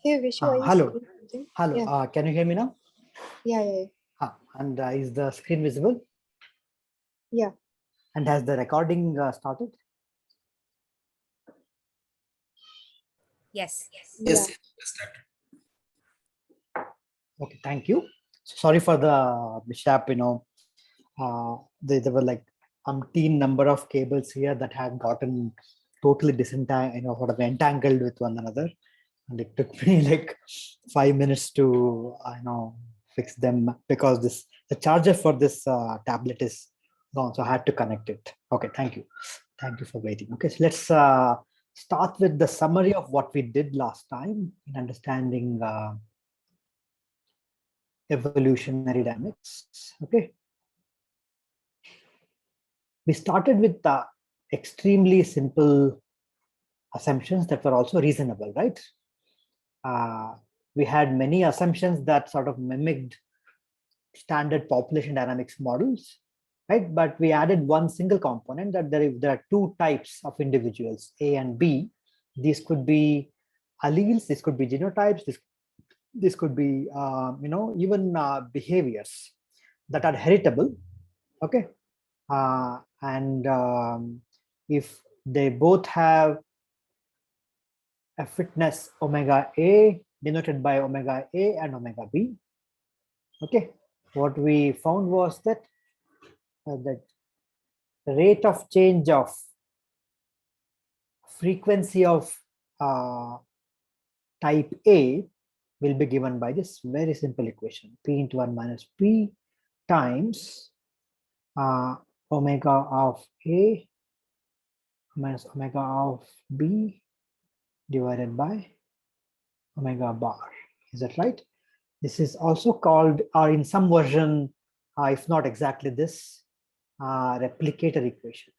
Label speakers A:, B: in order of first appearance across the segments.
A: Hey Vishu, are you
B: Hello.
A: saying something?
B: Hello.
A: Yeah,
B: Can you hear me now?
A: yeah.
B: And is the screen visible?
A: Yeah.
B: And has the recording started?
C: Yes.
A: Yeah.
B: Okay, thank you. Sorry for the mishap. There were like umpteen number of cables here that had gotten totally disentangled, sort of entangled with one another, and it took me like 5 minutes to fix them because the charger for this tablet is gone, so I had to connect it. Okay, thank you for waiting. Okay, so let's start with the summary of what we did last time in understanding evolutionary dynamics. Okay, we started with the extremely simple assumptions that were also reasonable, right? We had many assumptions that sort of mimicked standard population dynamics models, right? But we added one single component that there are two types of individuals, A and B. These could be alleles, this could be genotypes, this could be even behaviors that are heritable. Okay, and if they both have a fitness omega A denoted by omega A and omega B. Okay, what we found was that the rate of change of frequency of type A will be given by this very simple equation: P into 1 minus P times omega of A minus omega of B divided by omega bar. Is that right? This is also called, or in some version, if not exactly this, replicator equation.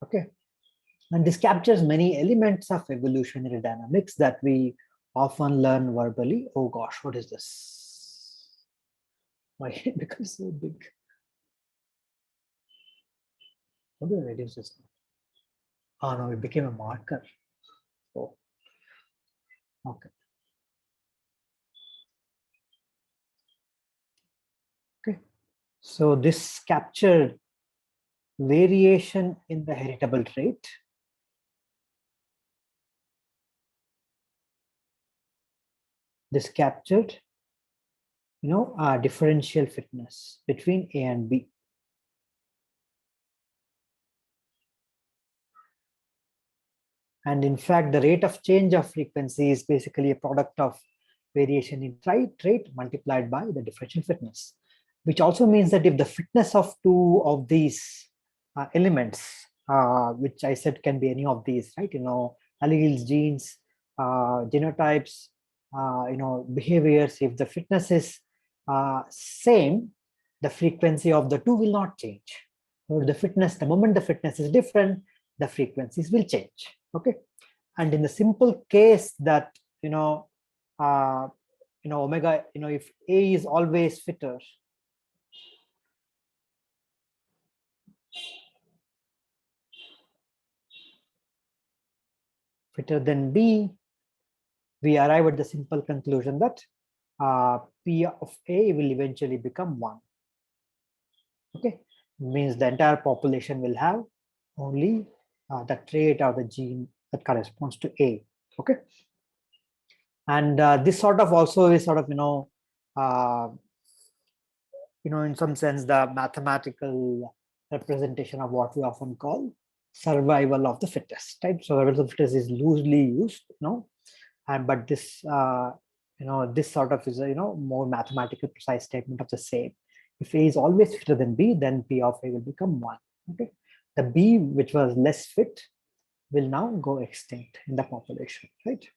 B: Okay, and this captures many elements of evolutionary dynamics that we often learn verbally. Oh gosh, what is this? Why it becomes so big? How do I reduce this? Oh no, it became a marker. Oh, okay. Okay, so this captured variation in the heritable trait. This captured, differential fitness between A and B. And in fact, the rate of change of frequency is basically a product of variation in trait multiplied by the differential fitness, which also means that if the fitness of two of these elements, which I said can be any of these, right? Alleles, genes, genotypes, behaviors, if the fitness is same, the frequency of the two will not change. Or the moment the fitness is different, the frequencies will change. Okay, and in the simple case that omega, if A is always fitter, than B, we arrive at the simple conclusion that P of A will eventually become 1. Okay, means the entire population will have only the trait or the gene that corresponds to A. Okay, and this sort of also is sort of in some sense the mathematical representation of what we often call survival of the fittest, right? So survival of the fittest is loosely used, and but this this sort of is a more mathematical precise statement of the same. If A is always fitter than B, then P of A will become 1. Okay, the B which was less fit will now go extinct in the population, right?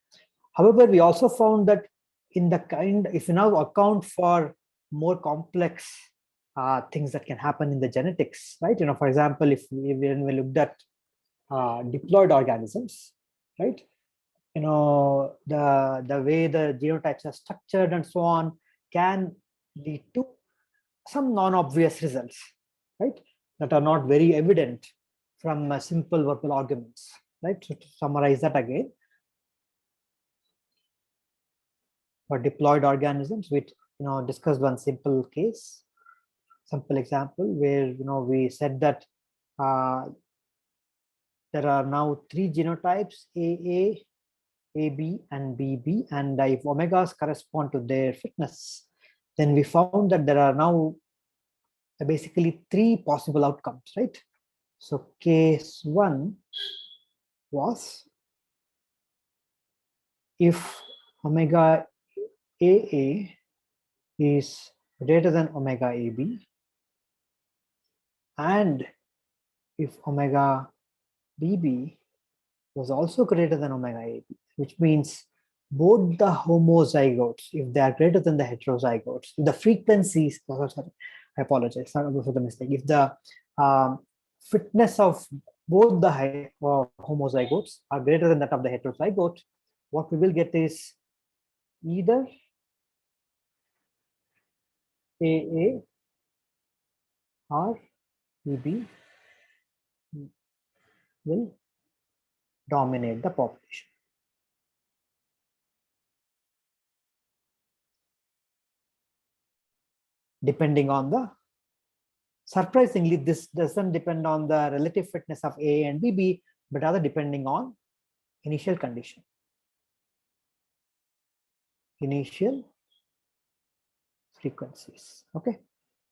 B: However, we also found that if you now account for more complex things that can happen in the genetics, right? For example, when we looked at diploid organisms, right? The way the genotypes are structured and so on can lead to some non-obvious results, right? that are not very evident from simple verbal arguments, right? So to summarize that again, for diploid organisms, we discussed one simple case, simple example where we said that there are now 3 genotypes, AA, AB, and BB, and if omegas correspond to their fitness, then we found that there are now basically 3 possible outcomes, right? So case 1 was if omega AA is greater than omega AB, and if omega BB was also greater than omega AB, which means both the homozygotes, if they are greater than the heterozygotes, if the frequencies, sorry, I apologize for the mistake, if the fitness of both the homozygotes are greater than that of the heterozygote, what we will get is either AA or BB will dominate the population. Depending on the, surprisingly, this doesn't depend on the relative fitness of A and BB, but rather depending on initial condition. Initial frequencies. Okay.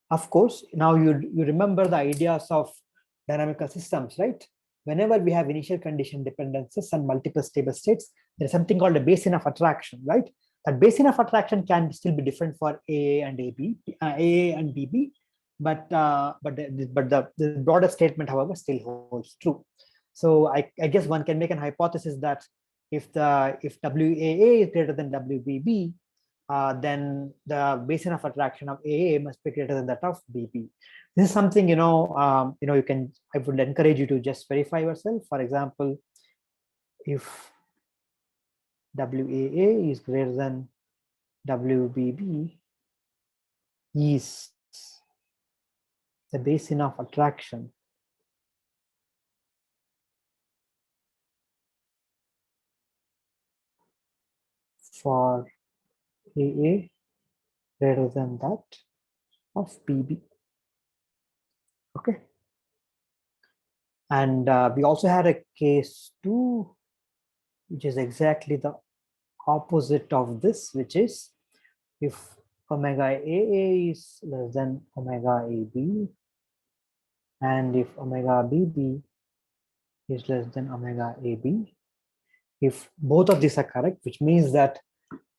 B: Of course, now you remember the ideas of dynamical systems, right? Whenever we have initial condition dependencies and multiple stable states, there's something called a basin of attraction, right? That basin of attraction can still be different for AA and AB, AA and BB, but the broader statement, however, still holds true. So I guess one can make an hypothesis that if WAA is greater than WBB, then the basin of attraction of AA must be greater than that of BB. This is something I would encourage you to just verify yourself. For example, if WAA is greater than WBB, is the basin of attraction for AA greater than that of BB. Okay. And we also had a case 2, which is exactly the opposite of this, which is if omega AA is less than omega AB, and if omega BB is less than omega AB, if both of these are correct, which means that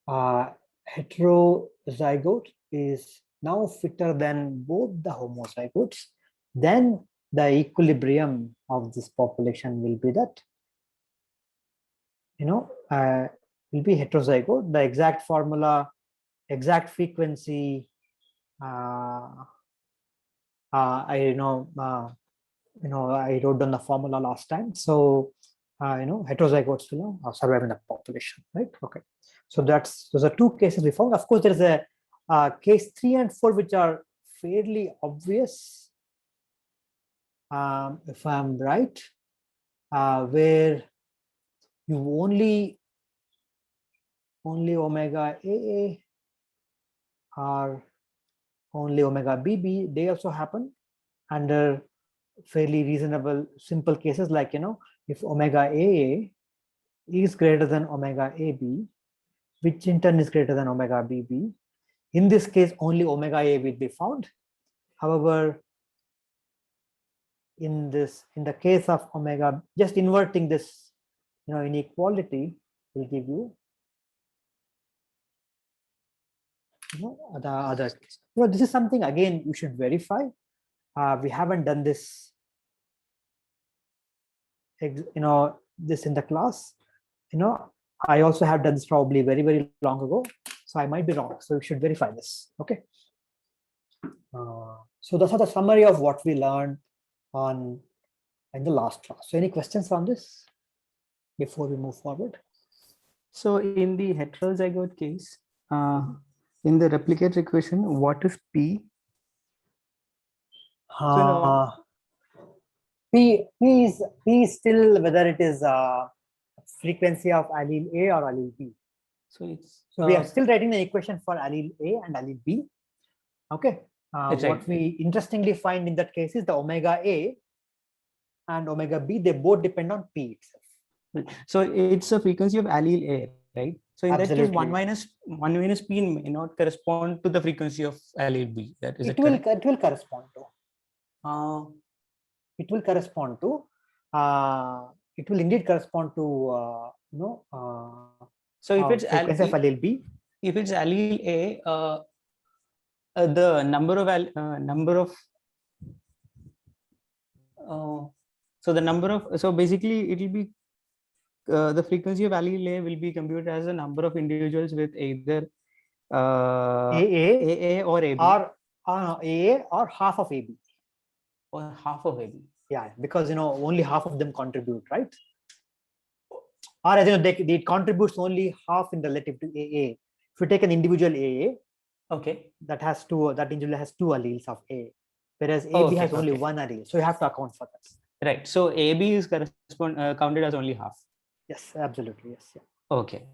B: heterozygote is now fitter than both the homozygotes, then the equilibrium of this population will be that will be heterozygote. The exact formula, exact frequency, I I wrote down the formula last time. So heterozygotes will survive in the population, right? Okay. So those are 2 cases we found. Of course, there is a case 3 and 4 which are fairly obvious, if I'm right, where you only omega AA or only omega BB, they also happen under fairly reasonable simple cases, like if omega AA is greater than omega AB, which in turn is greater than omega BB. In this case, only omega A will be found. However, in the case of omega, just inverting this inequality will give you the other case. This is something, again, you should verify. We haven't done this this in the class. I also have done this probably very, very long ago, so I might be wrong. So you should verify this. Okay. So that's the summary of what we learned in the last class. So any questions on this before we move forward?
C: So in the heterozygote case, in the replicator equation, what is P?
B: So P is still whether it is frequency of allele A or allele B.
C: So it's
B: So we are still writing an equation for allele A and allele B. Okay.
C: That's
B: What
C: right.
B: we interestingly find in that case is the omega A and omega B, they both depend on P itself.
C: So it's a frequency of allele A, right? So in that case,
B: Absolutely.
C: 1 minus P may not correspond to the frequency of allele B. That is
B: It will correspond to. It will correspond to. It will indeed correspond to
C: so if it's
B: frequency of allele B.
C: if it's allele A, the number of so basically it will be the frequency of allele A will be computed as the number of individuals with either AA or AB
B: or AA or half of AB
C: or half of AB.
B: Yeah, because only half of them contribute, right? Or as you know, it contributes only half in relative to AA. If you take an individual AA,
C: okay,
B: that individual has 2 alleles of A, whereas AB has only 1 allele. So you have to account for that.
C: Right. So AB is counted as only half.
B: Yes, absolutely. Yes. Yeah.
C: Okay.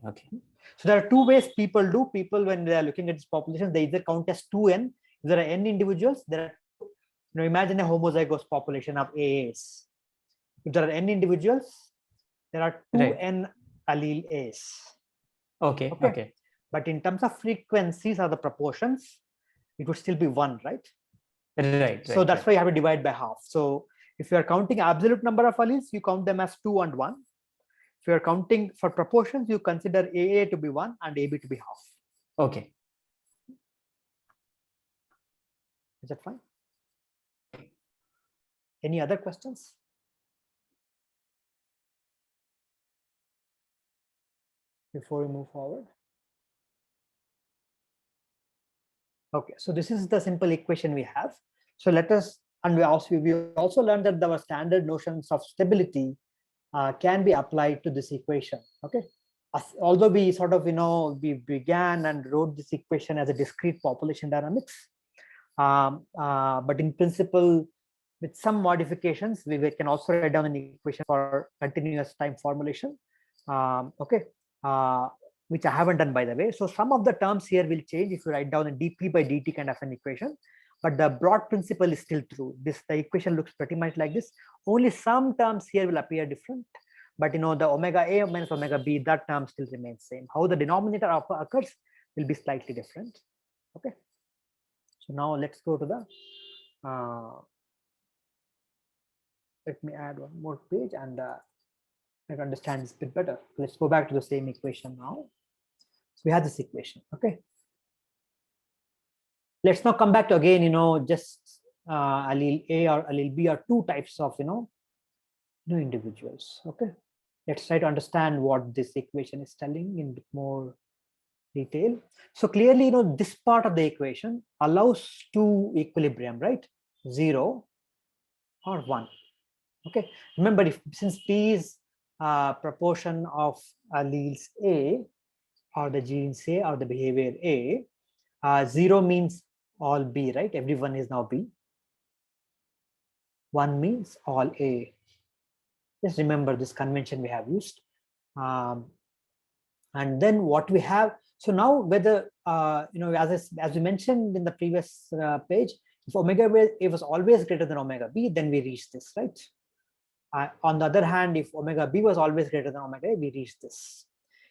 B: So there are 2 ways people do. People, when they are looking at this population, they either count as 2n. If there are n individuals, there are, imagine a homozygous population of AAs. If there are n individuals, there are 2n allele A's.
C: Okay.
B: But in terms of frequencies or the proportions, it would still be 1, right?
C: Right.
B: So that's why you have to divide by half. So if you are counting absolute number of alleles, you count them as 2 and 1. If you are counting for proportions, you consider AA to be 1 and AB to be half.
C: Okay.
B: Is that fine? Any other questions? Before we move forward? Okay, so this is the simple equation we have. So let us, and we also learned that our standard notions of stability can be applied to this equation. Okay, although we sort of we began and wrote this equation as a discrete population dynamics, but in principle, with some modifications, we can also write down an equation for continuous time formulation. Which I haven't done, by the way. So some of the terms here will change if you write down a dp by dt kind of an equation, but the broad principle is still true. The equation looks pretty much like this. Only some terms here will appear different, but the omega A minus omega B, that term still remains same. How the denominator occurs will be slightly different. Okay. So now let's go to the, let me add one more page and I can understand this a bit better. Let's go back to the same equation now. So we have this equation. Okay. Let's now come back to again, just allele A or allele B are 2 types of, individuals. Okay. Let's try to understand what this equation is telling in a bit more detail. So clearly, this part of the equation allows 2 equilibrium, right? 0 or 1. Okay. Remember, since P is proportion of alleles A or the genes A or the behavior A, 0 means all B, right? Everyone is now B. 1 means all A. Just remember this convention we have used. And then what we have, so now whether, as we mentioned in the previous page, if omega A was always greater than omega B, then we reach this, right? On the other hand, if omega B was always greater than omega A, we reach this.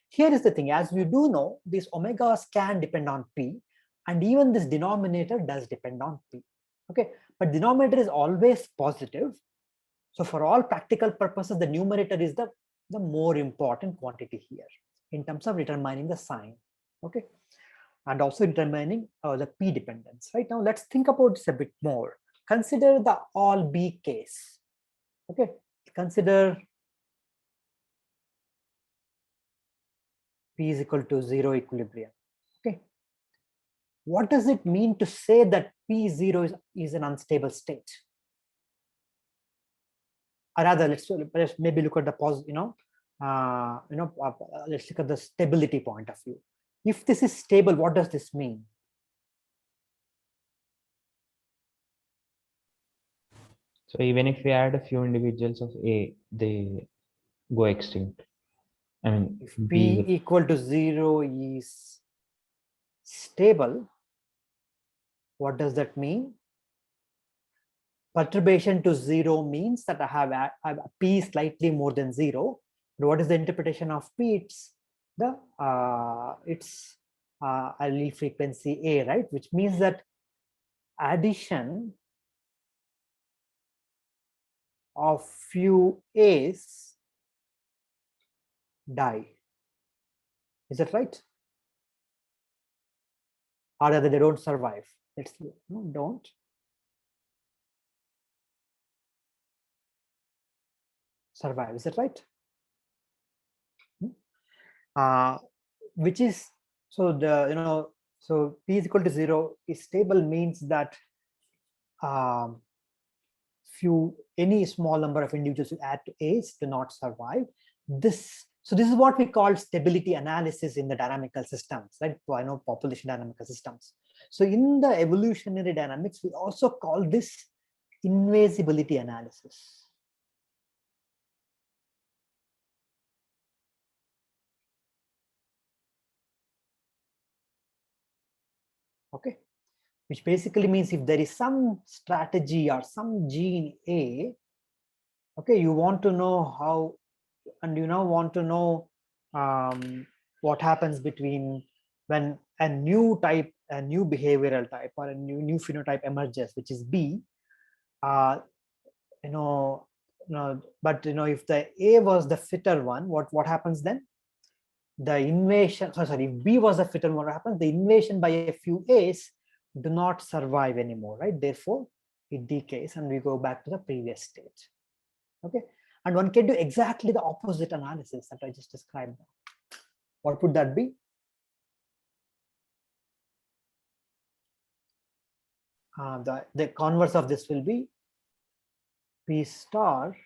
B: Here is the thing, as we do know, these omegas can depend on P, and even this denominator does depend on P. Okay, but denominator is always positive. So for all practical purposes, the numerator is the more important quantity here in terms of determining the sign. Okay, and also determining the P dependence. Right now, let's think about this a bit more. Consider the all B case. Okay, consider P is equal to 0 equilibrium. Okay, what does it mean to say that P0 is an unstable state? Or rather, let's maybe look at the let's look at the stability point of view. If this is stable, what does this mean?
D: So even if we add a few individuals of A, they go extinct. I mean,
B: If
D: B
B: P equal to 0 is stable, what does that mean? Perturbation to 0 means that I have P slightly more than 0. But what is the interpretation of P? It's the allele frequency A, right? Which means that addition of few A's die. Is that right? Or rather, they don't survive. Let's no, don't survive. Is that right? Which is so the so P is equal to 0 is stable means that any small number of individuals you add to A's do not survive. So this is what we call stability analysis in the dynamical systems, right? So I know population dynamical systems. So in the evolutionary dynamics, we also call this invasibility analysis. Okay, which basically means if there is some strategy or some gene A, okay, you want to know how, and you now want to know what happens between when a new behavioral type or a new phenotype emerges, which is B. But if the A was the fitter one, what happens then? The invasion, sorry, if B was the fitter one, what happens? The invasion by a few A's do not survive anymore, right? Therefore, it decays and we go back to the previous state. Okay, and one can do exactly the opposite analysis that I just described. What would that be? The converse of this will be P star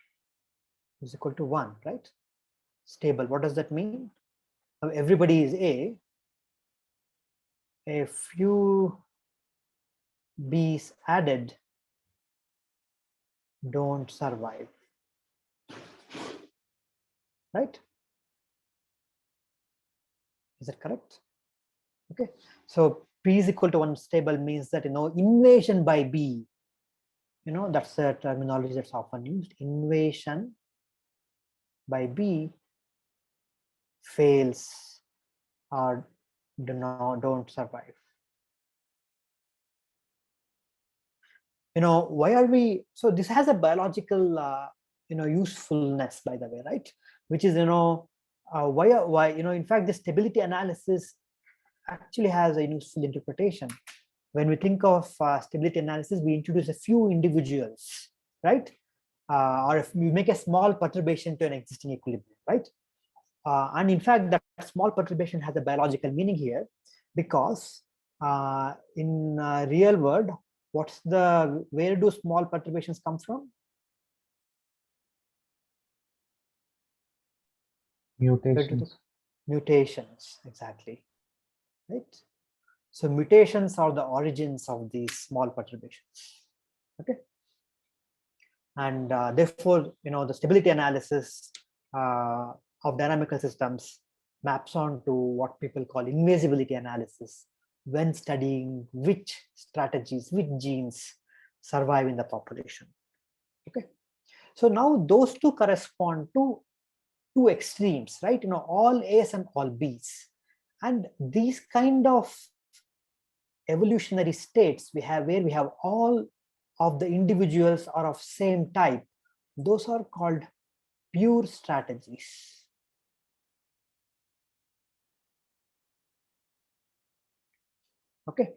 B: is equal to 1, right? Stable. What does that mean? Everybody is A. A few B's added don't survive, right? Is that correct? Okay, so P is equal to 1 stable means that invasion by B, that's a terminology that's often used. Invasion by B fails or don't survive. Why are we, so this has a biological usefulness, by the way, right? Which is why in fact the stability analysis actually has a useful interpretation. When we think of stability analysis, we introduce a few individuals, right? Or if we make a small perturbation to an existing equilibrium, right? And in fact, that small perturbation has a biological meaning here, because in real world, where do small perturbations come from?
D: mutations.
B: Mutations, exactly, right? So mutations are the origins of these small perturbations. Okay, and therefore, the stability analysis of dynamical systems maps on to what people call invasibility analysis when studying which strategies, which genes survive in the population. Okay, so now those two correspond to two extremes, right? All A's and all B's, and these kind of evolutionary states where we have all of the individuals are of same type, those are called pure strategies. Okay,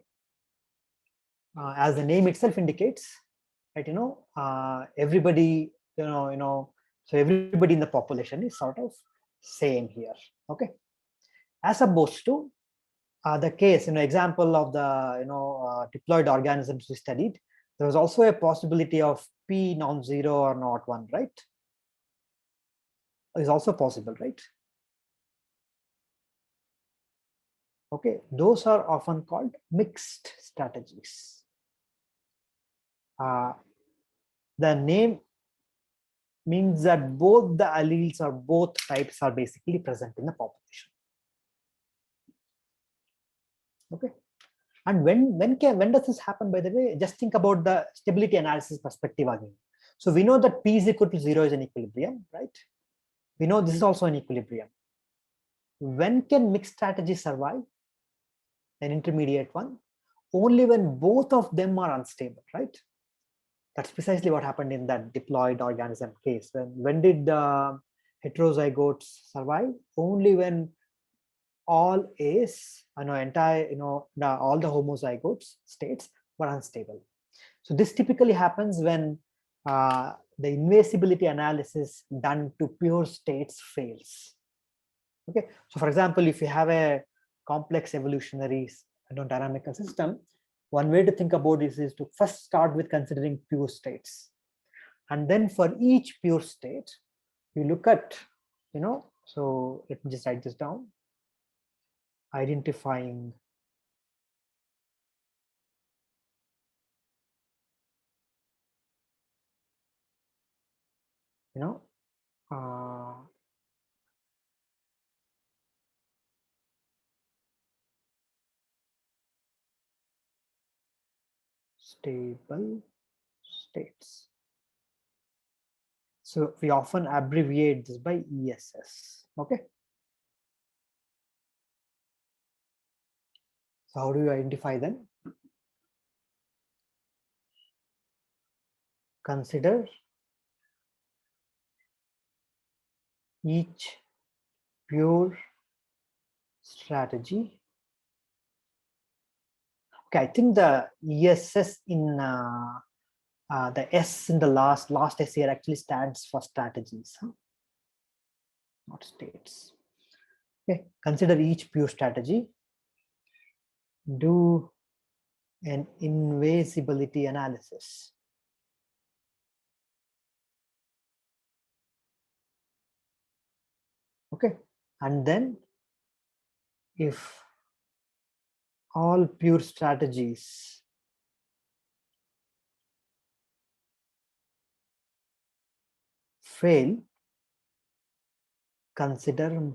B: as the name itself indicates, right? Everybody, so everybody in the population is sort of same here. Okay, as opposed to the case, example of the diploid organisms we studied, there was also a possibility of P non-zero or not 1, right? Is also possible, right? Okay, those are often called mixed strategies. the name means that both the alleles or both types are basically present in the population. Okay. And when does this happen, by the way? Just think about the stability analysis perspective again. So we know that P is equal to 0 is an equilibrium, right? We know this is also an equilibrium. When can mixed strategy survive? An intermediate one? Only when both of them are unstable, right? That's precisely what happened in that diploid organism case. When did the heterozygotes survive? Only when all A's, all the homozygotes states were unstable. So this typically happens when the invasibility analysis done to pure states fails. Okay, so for example, if you have a complex evolutionary dynamical system, one way to think about this is to first start with considering pure states, and then for each pure state, you look at, so let me just write this down. Identifying stable states. So we often abbreviate this by ESS. Okay. So how do you identify them? Consider each pure strategy. Okay, I think the ESS in the S in the last S here actually stands for strategies, not states. Okay, consider each pure strategy. Do an invasibility analysis. Okay, and then if all pure strategies fail, consider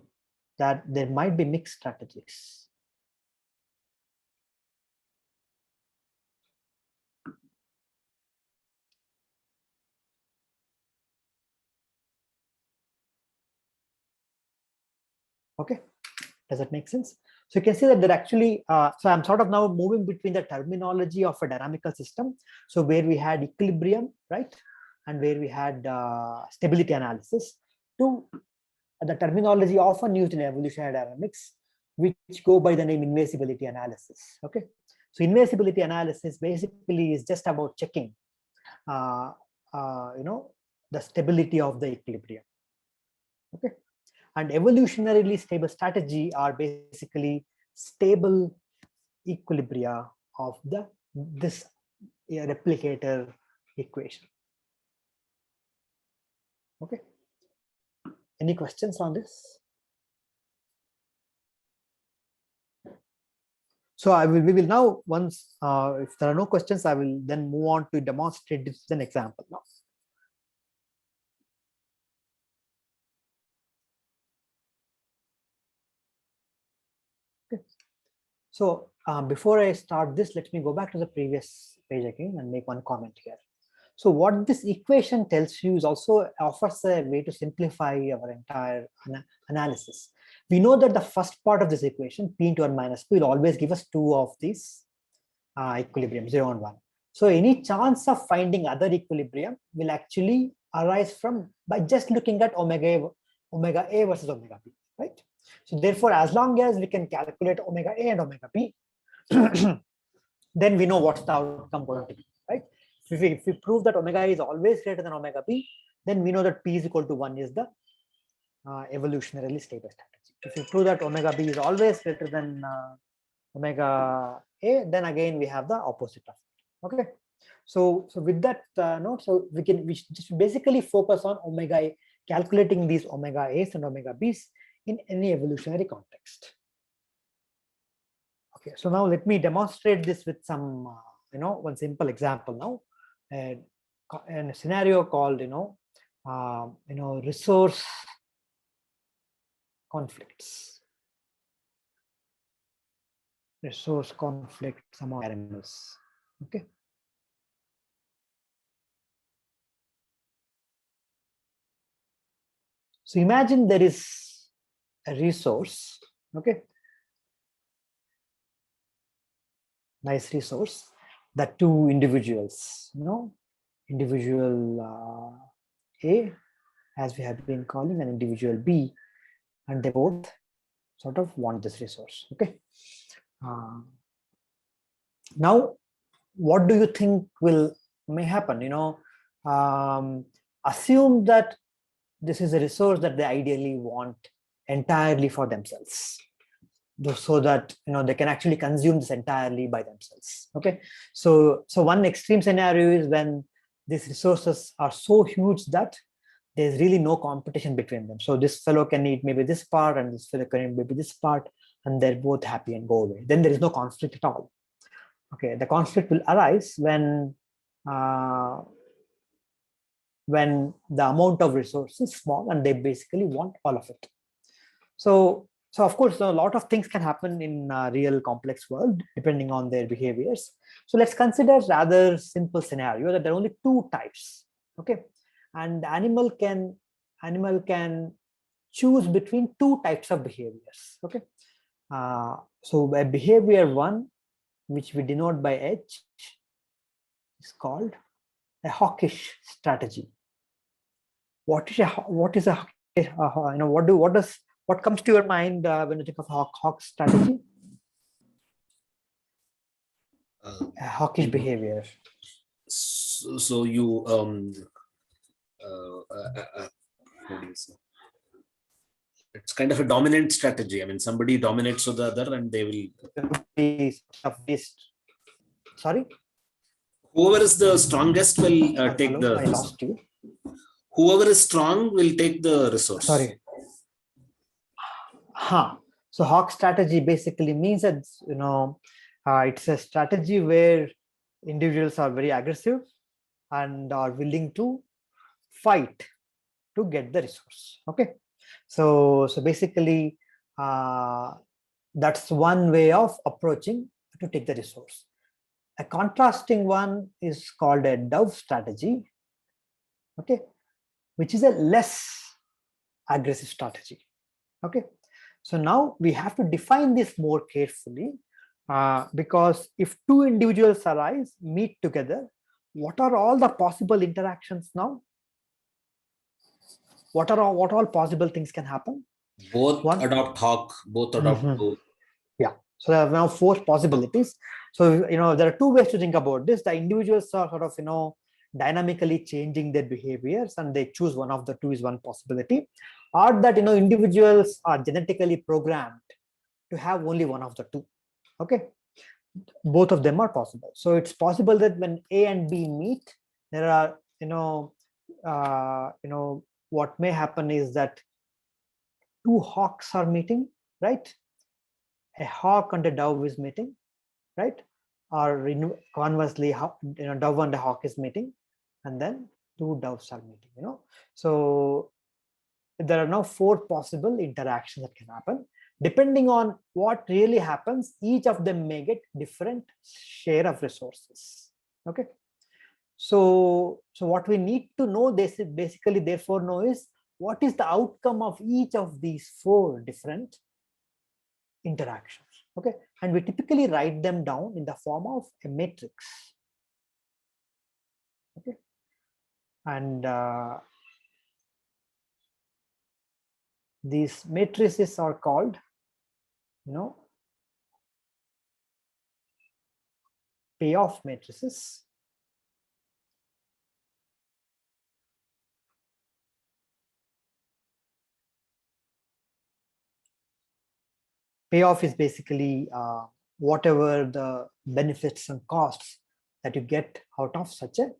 B: that there might be mixed strategies. Okay, does that make sense? So you can see that they're actually, so I'm sort of now moving between the terminology of a dynamical system. So where we had equilibrium, right? And where we had stability analysis, to the terminology often used in evolutionary dynamics, which go by the name invasibility analysis. Okay. So invasibility analysis basically is just about checking, the stability of the equilibrium. Okay. And evolutionarily stable strategy are basically stable equilibria of this replicator equation. Okay. Any questions on this? So we will now, once if there are no questions, I will then move on to demonstrate this with an example now. Okay. So before I start this, let me go back to the previous page again and make one comment here. So what this equation tells you is also offers a way to simplify our entire analysis. We know that the first part of this equation, P into 1 minus P, will always give us two of these equilibrium, 0 and 1. So any chance of finding other equilibrium will actually arise from by just looking at omega A versus omega B, right? So therefore, as long as we can calculate omega A and omega B, then we know what's the outcome going to be, right? If we prove that omega is always greater than omega B, then we know that P is equal to 1 is the evolutionarily stable strategy. If we prove that omega B is always greater than omega A, then again we have the opposite of it. Okay. So with that note, so we just basically focus on omega A, calculating these omega A's and omega B's in any evolutionary context. Okay, so now let me demonstrate this with some, one simple example now. in a scenario called, resource conflicts. Resource conflicts among animals. Okay. So imagine there is a resource. Okay. Nice resource that two individuals, individual A, as we have been calling, an individual B, and they both sort of want this resource. Okay. Now, what do you think may happen? Assume that this is a resource that they ideally want entirely for themselves, so that they can actually consume this entirely by themselves. Okay, so one extreme scenario is when these resources are so huge that there's really no competition between them. So this fellow can eat maybe this part, and this fellow can eat maybe this part, and they're both happy and go away. Then there is no conflict at all. Okay, the conflict will arise when the amount of resources is small and they basically want all of it. So of course, a lot of things can happen in a real complex world depending on their behaviors. So let's consider a rather simple scenario that there are only two types. Okay, and the animal can choose between two types of behaviors. Okay, so a behavior one, which we denote by H, is called a hawkish strategy. What comes to your mind when you think of hawk strategy? A hawkish behavior.
E: So you what do you say? It's kind of a dominant strategy. I mean, somebody dominates to the other, and they will
B: be sorry.
E: Whoever is the strongest will take
B: Hello,
E: the.
B: I lost you.
E: Whoever is strong will take the resource.
B: Sorry. So hawk strategy basically means that it's a strategy where individuals are very aggressive and are willing to fight to get the resource. Okay, so basically that's one way of approaching to take the resource. A contrasting one is called a dove strategy. Okay, which is a less aggressive strategy. Okay, so now we have to define this more carefully, because if two individuals meet together, what are all the possible interactions now? What all possible things can happen?
E: Both adopt hawk, both adopt dove.
B: Yeah, so there are now four possibilities. So there are two ways to think about this. The individuals are sort of dynamically changing their behaviors, and they choose one of the two is one possibility. Or that individuals are genetically programmed to have only one of the two. Okay, both of them are possible. So it's possible that when A and B meet, there are what may happen is that two hawks are meeting, right? A hawk and a dove is meeting, right? Or conversely, dove and a hawk is meeting, and then two doves are meeting. So there are now four possible interactions that can happen. Depending on what really happens, each of them may get different share of resources. Okay, so what we need to know basically therefore know is what is the outcome of each of these four different interactions. Okay, and we typically write them down in the form of a matrix. Okay, and these matrices are called payoff matrices. Payoff is basically whatever the benefits and costs that you get out of such a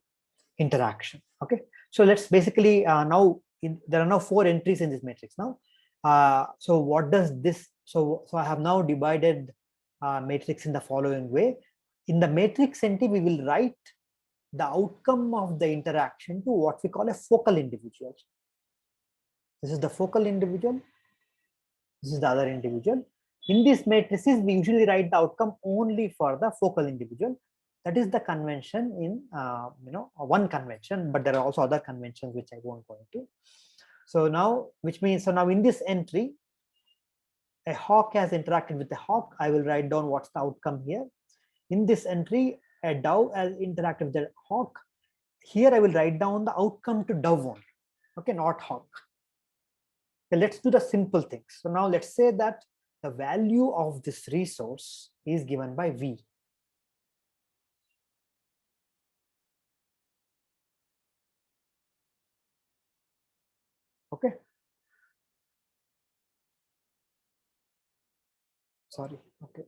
B: interaction. Okay, so let's basically now there are now four entries in this matrix now. So what does this? So I have now divided matrix in the following way. In the matrix entry, we will write the outcome of the interaction to what we call a focal individual. This is the focal individual. This is the other individual. In these matrices, we usually write the outcome only for the focal individual. That is the convention in, one convention, but there are also other conventions which I won't go into. So now, which means, so now in this entry, a hawk has interacted with a hawk. I will write down what's the outcome here. In this entry, a dove has interacted with a hawk. Here I will write down the outcome to dove only, okay, not hawk. Okay, let's do the simple things. So now let's say that the value of this resource is given by V. Okay. Sorry. Okay.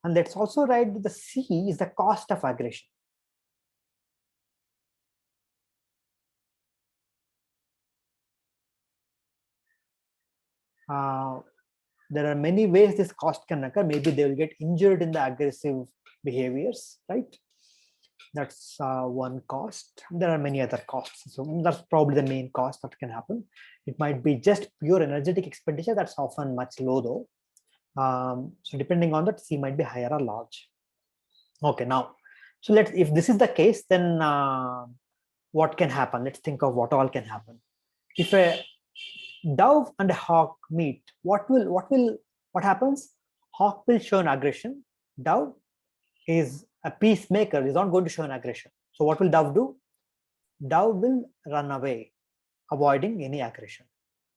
B: And let's also write the C is the cost of aggression. There are many ways this cost can occur. Maybe they will get injured in the aggressive behaviors, right? That's one cost. There are many other costs. So that's probably the main cost that can happen. It might be just pure energetic expenditure. That's often much low though. So depending on that, C might be higher or large. Okay, now, so if this is the case, then what can happen? Let's think of what all can happen. If a dove and a hawk meet, what happens? Hawk will show an aggression. Dove is a peacemaker, is not going to show an aggression. So what will dove do? Dove will run away, avoiding any aggression.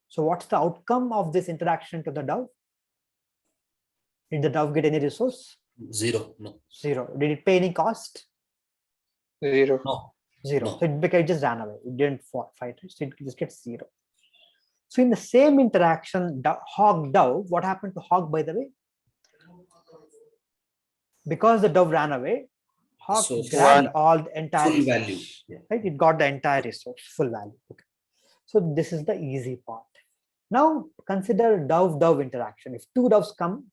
B: So what's the outcome of this interaction to the dove? Did the dove get any resource?
E: Zero. No.
B: Zero. Did it pay any cost?
F: Zero.
E: No.
B: Zero.
E: No.
B: So it just ran away. It didn't fight it. So it just gets zero. So in the same interaction, hawk dove, what happened to hawk, by the way? Because the dove ran away, hawk grabbed all the entire
E: full
B: resource,
E: value. Yeah.
B: right? It got the entire resource, full value. Okay. So this is the easy part. Now consider dove-dove interaction. If two doves come,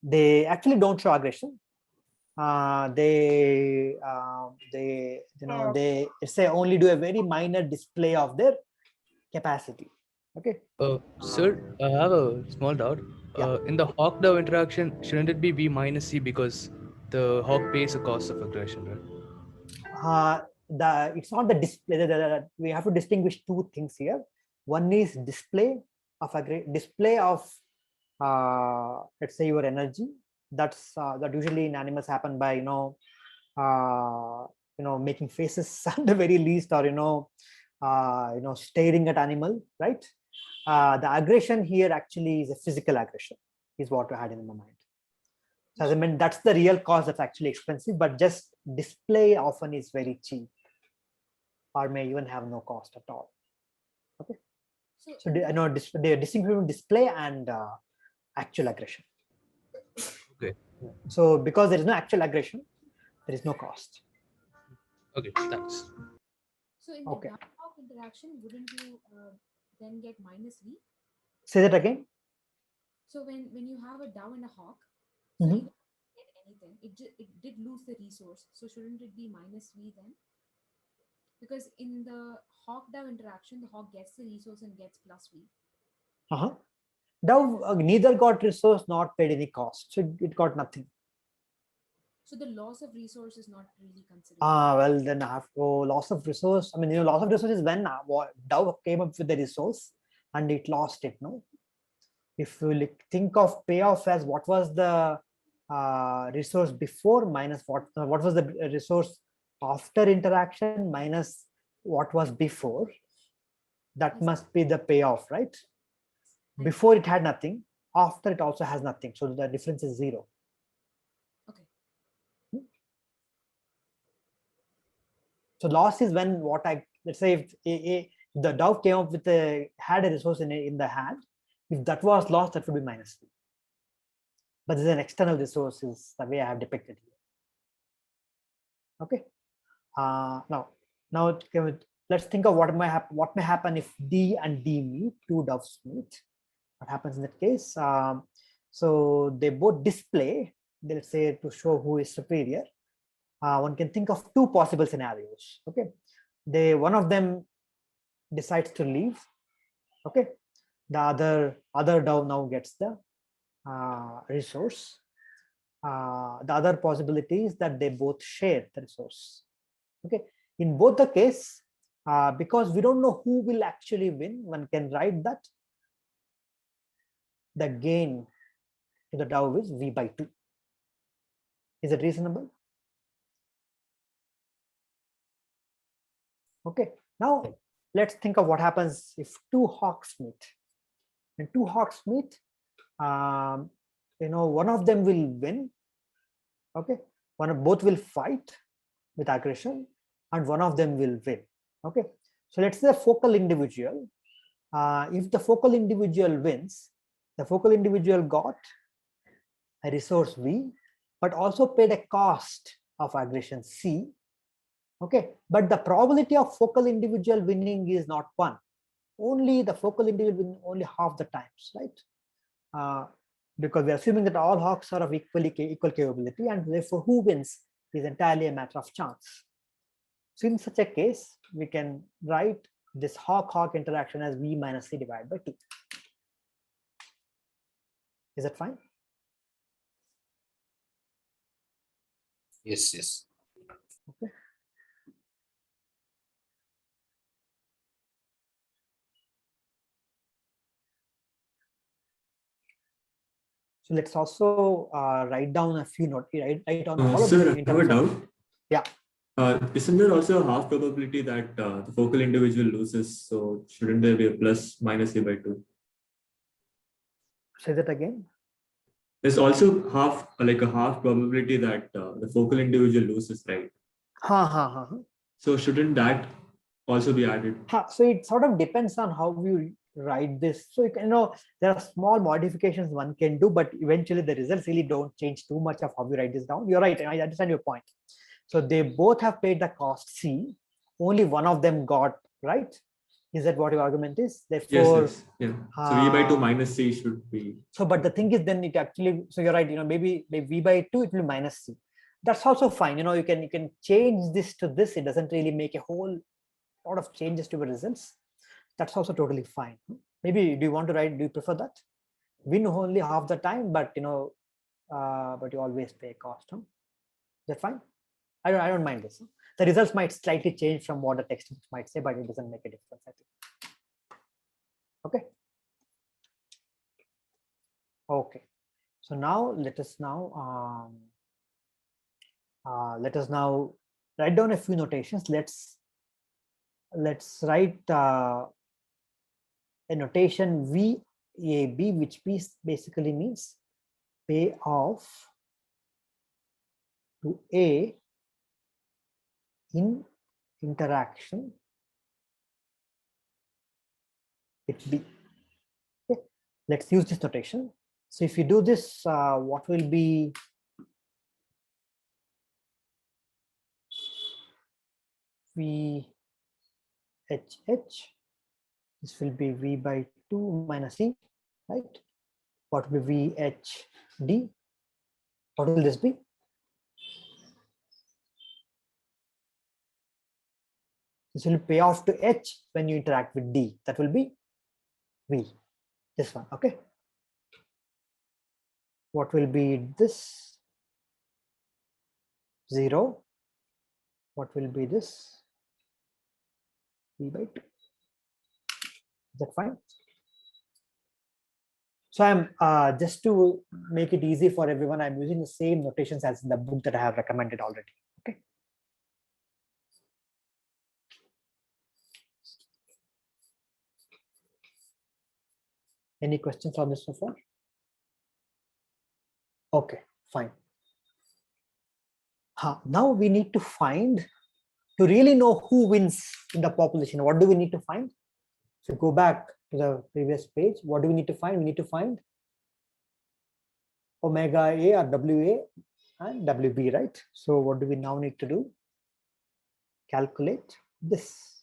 B: they actually don't show aggression. They say only do a very minor display of their capacity. Okay.
G: Sir, I have a small doubt.
B: Yeah.
G: In the hawk dove interaction, shouldn't it be V minus C because the hawk pays a cost of aggression, right?
B: It's not the display. We have to distinguish two things here. One is display of let's say your energy. That usually in animals happen by making faces at the very least, or staring at animal, right? The aggression here actually is a physical aggression, is what I had in my mind. So as I mean, that's the real cost that's actually expensive, but just display often is very cheap, or may even have no cost at all. Okay. So they distinguish between display and actual aggression.
G: Okay.
B: So because there is no actual aggression, there is no cost.
G: Okay, thanks.
A: So in the dove-hawk interaction, wouldn't you then get minus V?
B: Say that again.
A: So when you have a dove and a hawk,
B: Mhm.
A: so even if you get anything, it did lose the resource. So shouldn't it be minus V then? Because in the hawk-dove interaction, the hawk gets the resource and gets plus V.
B: Dove neither got resource nor paid any cost, so it got nothing.
A: So the loss of resource is not really considered.
B: Well, then I have to go loss of resource. I mean, loss of resource is when dove came up with the resource and it lost it. No, if you think of payoff as what was the resource before minus what was the resource after interaction minus what was before, that must be the payoff, right? Before it had nothing, after it also has nothing, so the difference is zero.
A: Okay.
B: So loss is when let's say if the dove came up with had a resource in the hand, if that was lost, that would be minus V. But this is an external resource, is the way I have depicted here. Okay. Now let's think of what may happen if D and D meet, two doves meet. What happens in that case? So they both display, let's say, to show who is superior. one can think of two possible scenarios. Okay, one of them decides to leave. Okay, the other DAO now gets the resource. The other possibility is that they both share the resource. Okay, in both the case, because we don't know who will actually win, one can write that the gain to the DAO is V by 2. Is it reasonable? Okay, now let's think of what happens if two hawks meet. When two hawks meet, one of them will win. Okay, both will fight with aggression, and one of them will win. Okay, so let's say a focal individual. If the focal individual wins, the focal individual got a resource V, but also paid a cost of aggression C. Okay, but the probability of focal individual winning is not 1. Only the focal individual win only half the times, right? Because we're assuming that all hawks are of equal capability, and therefore who wins is entirely a matter of chance. So in such a case, we can write this hawk-hawk interaction as V minus C divided by 2. Is that fine?
E: Yes, yes.
B: Okay. So let's also write down a few notes. Write down all of
H: Sir,
B: them
H: I
B: in
H: have a
B: terms of.
H: doubt.
B: Yeah.
H: Isn't there also a half probability that the focal individual loses? So shouldn't there be a plus minus A by 2?
B: Say that again.
H: There's also a half probability that the focal individual loses, right? So shouldn't that also be added?
B: So it sort of depends on how you write this. So there are small modifications one can do, but eventually the results really don't change too much of how you write this down. You're right. I understand your point. So they both have paid the cost C. Only one of them got, right? Is that what your argument is? Therefore,
H: yes. Yeah. So V by 2 minus C should be.
B: So, but the thing is, then it actually. So you're right. Maybe V by 2 it will be minus C. That's also fine. You can change this to this. It doesn't really make a whole lot of changes to the results. That's also totally fine. Maybe do you want to write? Do you prefer that? Win only half the time, but but you always pay a cost. Is that fine? I don't mind this. The results might slightly change from what the textbook might say, but it doesn't make a difference, I think. Okay. Okay. So now let us now write down a few notations. Let's write a notation VAB, which basically means payoff to A in interaction with B. Okay. Let's use this notation. So if you do this, what will be VHH? This will be V by 2 minus C, right? What will be VHD? What will this be? This will pay off to H when you interact with D. That will be V. This one, okay? What will be this? 0. What will be this? V by 2. Is that fine? So I'm just to make it easy for everyone, I'm using the same notations as in the book that I have recommended already. Okay. Any questions on this so far? Okay, fine. Now we need to find, to really know who wins in the population, what do we need to find? So go back to the previous page. What do we need to find? We need to find omega A or WA and WB, right? So what do we now need to do? Calculate this.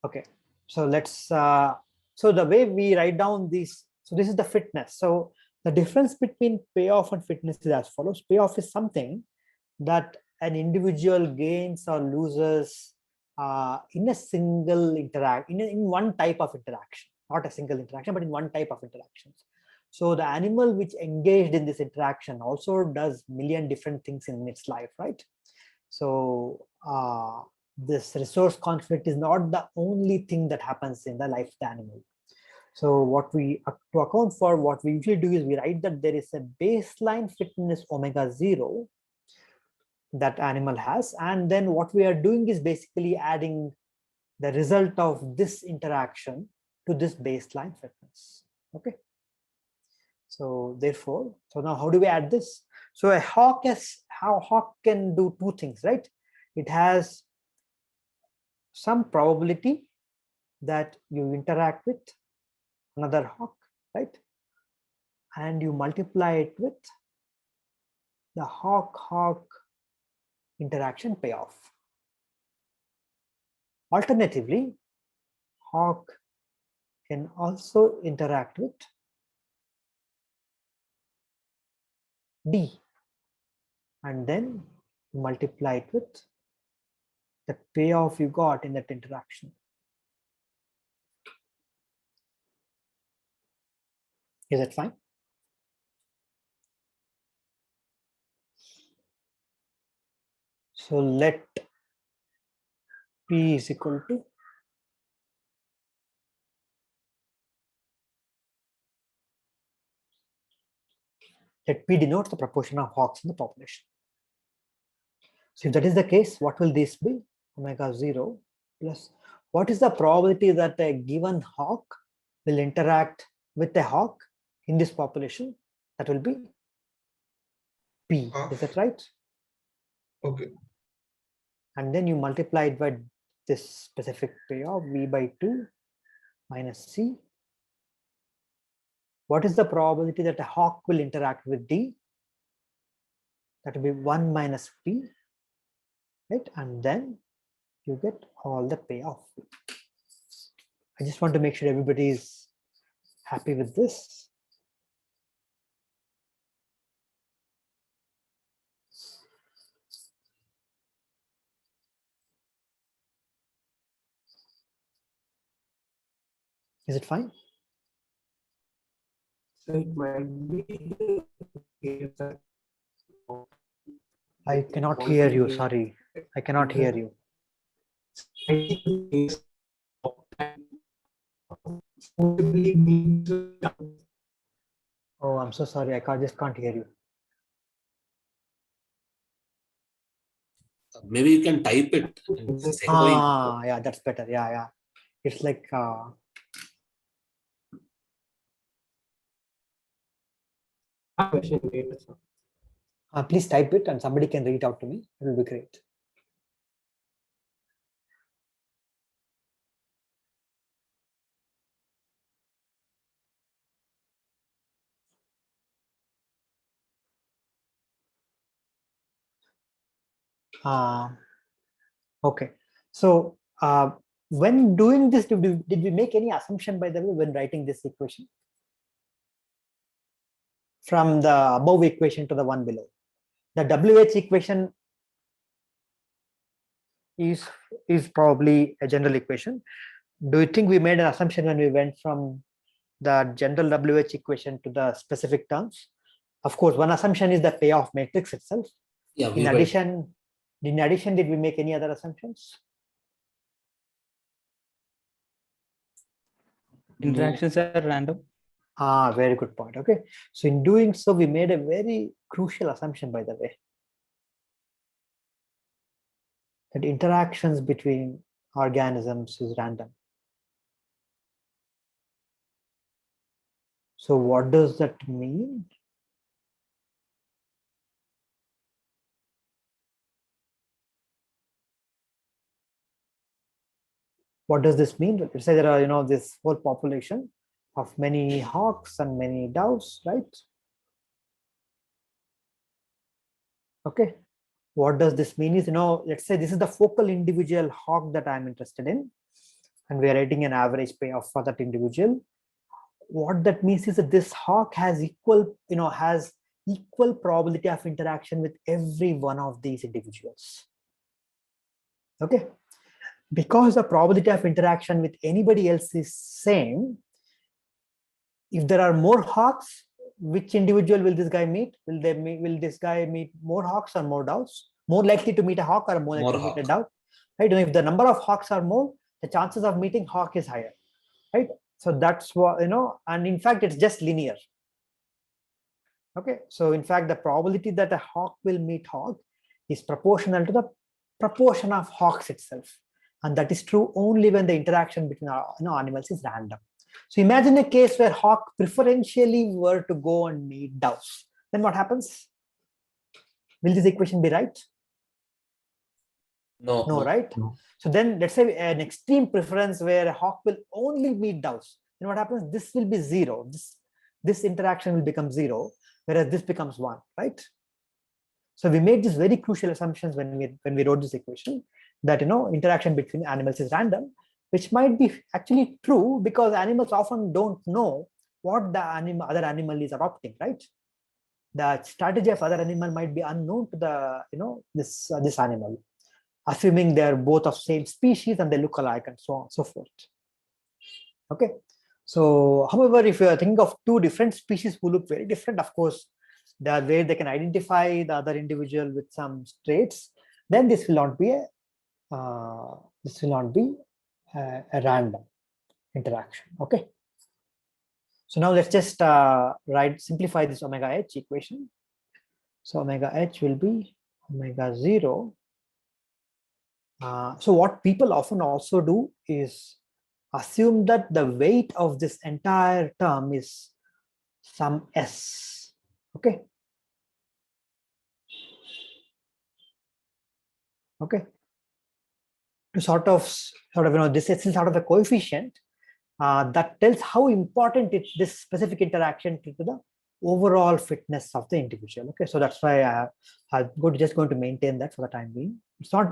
B: Okay, so let's, so the way we write down these, so this is the fitness. So The difference between payoff and fitness is as follows. Payoff is something that an individual gains or loses in a single in one type of interaction, not a single interaction, but in one type of interactions. So the animal which engaged in this interaction also does million different things in its life, right? So this resource conflict is not the only thing that happens in the life of the animal. So what we, to account for, what we usually do is we write that there is a baseline fitness omega 0 that animal has, and then what we are doing is basically adding the result of this interaction to this baseline fitness. Okay. So therefore, so now how do we add this? So a hawk can do two things, right? It has some probability that you interact with another hawk, right? And you multiply it with the hawk interaction payoff. Alternatively, hawk can also interact with D, and then multiply it with the payoff you got in that interaction. Is that fine? So let P is equal to let P denotes the proportion of hawks in the population. So if that is the case, what will this be? Omega 0 plus what is the probability that a given hawk will interact with a hawk in this population? That will be P. Is that right?
F: Okay.
B: And then you multiply it by this specific payoff, V by 2 minus C. What is the probability that a hawk will interact with D? That will be 1 minus P, right? And then you get all the payoff. I just want to make sure everybody is happy with this. Is it fine?
C: So it might be
B: I cannot hear you. Sorry, I cannot hear you. Oh, I'm so sorry. I just can't hear you.
E: Maybe you can type it. It's echoing.
B: Yeah, that's better. Yeah. It's like please type it and somebody can read it out to me. It will be great. Okay. So when doing this, did we make any assumption, by the way, when writing this equation? From the above equation to the one below. The WH equation is probably a general equation. Do you think we made an assumption when we went from the general WH equation to the specific terms? Of course, one assumption is the payoff matrix itself.
E: Yeah.
B: In addition, did we make any other assumptions?
C: Interactions are random.
B: Very good point. Okay. So in doing so, we made a very crucial assumption, by the way, that interactions between organisms is random. So what does that mean? What does this mean? Let's say there are, this whole population of many hawks and many doves, right? Okay. What does this mean is, let's say this is the focal individual hawk that I'm interested in, and we are writing an average payoff for that individual. what that means is that this hawk has equal probability of interaction with every one of these individuals. Okay, because the probability of interaction with anybody else is same, if there are more hawks, which individual will this guy meet? Will this guy meet more hawks or more doves? More likely to meet a hawk or more likely to meet a dove? Right? And if the number of hawks are more, the chances of meeting hawk is higher. Right? So that's what, and in fact, it's just linear. Okay. So in fact, the probability that a hawk will meet hawk is proportional to the proportion of hawks itself. And that is true only when the interaction between animals is random. So imagine a case where hawk preferentially were to go and meet doves. Then what happens? Will this equation be right? No, right? No. So then let's say an extreme preference where a hawk will only meet doves. Then what happens? This will be 0. This interaction will become 0, whereas this becomes 1, right? So we made these very crucial assumptions when we wrote this equation, that interaction between animals is random, which might be actually true because animals often don't know what the other animal is adopting, right? The strategy of other animal might be unknown to the this animal, assuming they're both of same species and they look alike and so on and so forth. Okay. So, however, if you are thinking of two different species who look very different, of course, there are ways they can identify the other individual with some traits, then this will not be a random interaction. Okay. So now let's just simplify this omega h equation. So omega h will be omega 0. So what people often also do is assume that the weight of this entire term is some s. Okay. Okay. To sort of this is sort of a coefficient that tells how important this specific interaction to the overall fitness of the individual. Okay, so that's why I'm just going to maintain that for the time being.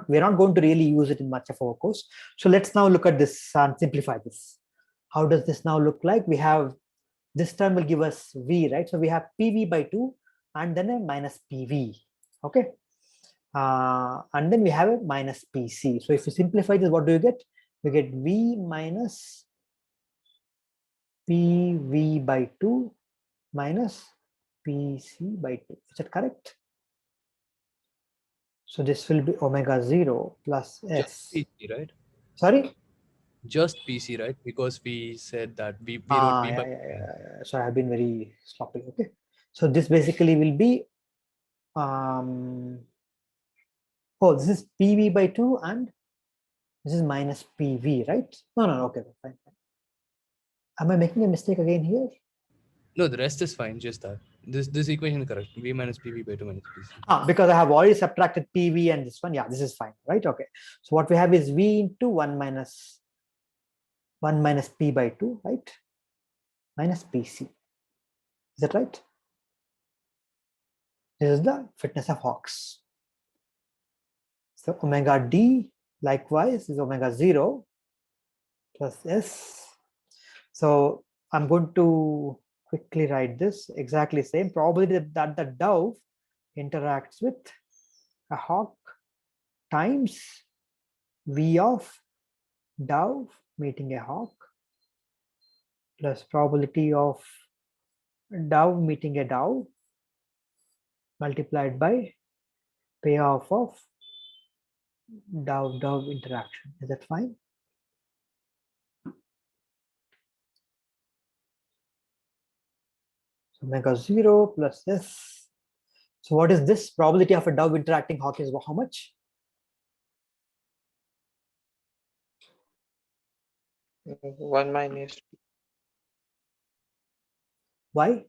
B: We're not going to really use it in much of our course. So let's now look at this and simplify this. How does this now look like? We have this term will give us V, right? So we have PV by 2 and then a minus PV. Okay. And then we have a minus PC. So if you simplify this, what do you get? We get V minus PV by 2 minus PC by 2. Is that correct? So this will be omega 0 plus S.
G: Just PC, right?
B: Sorry?
G: Just PC, right? Because we said that we wrote V by.
B: So I have been very sloppy. Okay. So this basically will be this is PV by 2 and this is minus PV, right? No, okay, fine. Am I making a mistake again here?
G: No, the rest is fine, just that. This equation is correct. V minus PV by 2 minus PC.
B: Because I have already subtracted PV and this one. Yeah, this is fine, right? Okay. So what we have is V into 1 minus P by 2, right? Minus PC. Is that right? This is the fitness of Hawks. So omega D likewise is omega 0 plus S. So I'm going to quickly write this exactly same. Probability that the dove interacts with a hawk times V of dove meeting a hawk plus probability of dove meeting a dove multiplied by payoff of dove interaction. Is that fine? So omega 0 plus S. So what is this? Probability of a dove interacting hawk is how much?
I: One minus.
B: Why?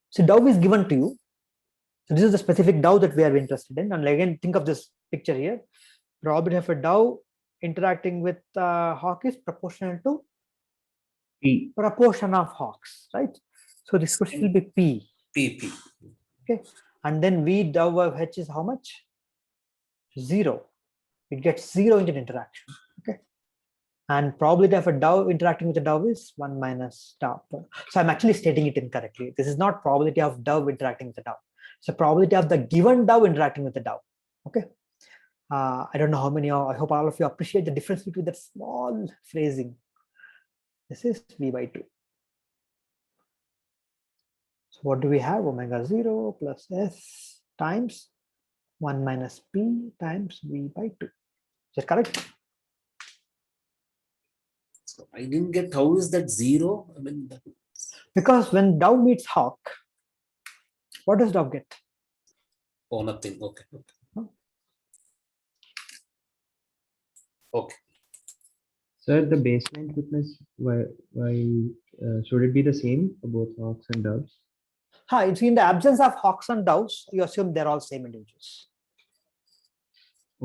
B: So dove is given to you. So this is the specific dove that we are interested in. And again, think of this picture here. Probability of a dove interacting with hawk is proportional to
E: P.
B: Proportion of hawks, right? So this question will be P.
E: P.
B: Okay. And then V dove of H is how much? 0. It gets 0 into interaction. Okay. And probability of a dove interacting with a dove is 1 minus dove. So I'm actually stating it incorrectly. This is not probability of dove interacting with a dove. It's a probability of the given dove interacting with the dove. Okay. I don't know how many, I hope all of you appreciate the difference between that small phrasing. This is V by 2. So what do we have? Omega 0 plus S times 1 minus P times V by 2. Is that correct?
E: So I didn't get, how is that 0? I mean,
B: Because when dove meets hawk, what does dove get?
E: oh, nothing. Okay. Okay.
D: Sir, the baseline fitness, why should it be the same for both hawks and doves?
B: It's in the absence of hawks and doves, you assume they're all same individuals.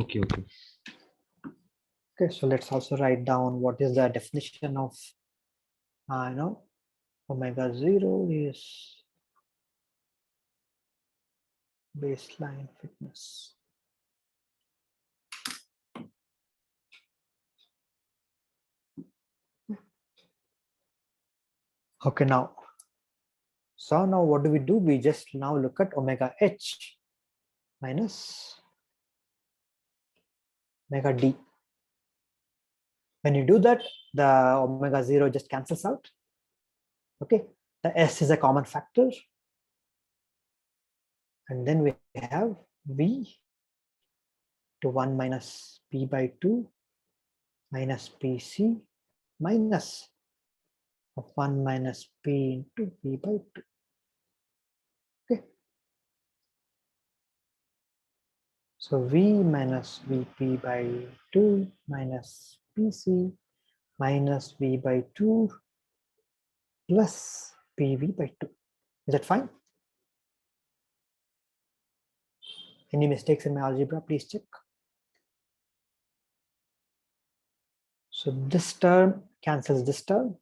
D: Okay.
B: Okay, so let's also write down what is the definition of, omega 0 is baseline fitness. Okay, so now what do? We just now look at omega H minus omega D. When you do that, the omega 0 just cancels out. Okay, the S is a common factor. And then we have V to 1 minus P by 2 minus PC minus of 1 minus P into P by 2. Okay. So V minus Vp by 2 minus PC minus V by 2 plus PV by 2. Is that fine? Any mistakes in my algebra, please check. So this term cancels this term.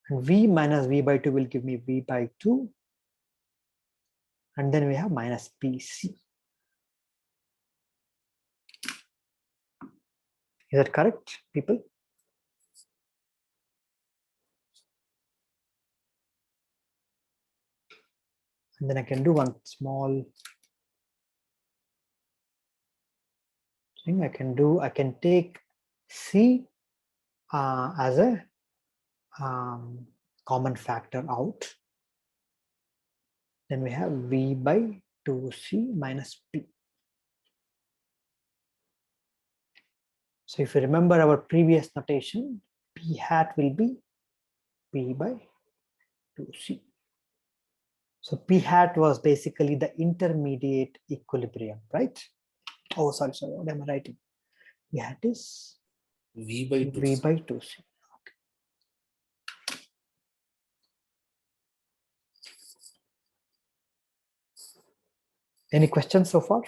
B: And V minus V by 2 will give me V by 2. And then we have minus PC. Is that correct, people? And then I can do one small thing. I can take C as a common factor out. Then we have V by 2C minus P. So if you remember our previous notation, P hat will be P by 2C. So P hat was basically the intermediate equilibrium, right? Oh, sorry, what am I writing? P hat is
E: V by 2C.
B: V by 2C. Okay. Any questions so far?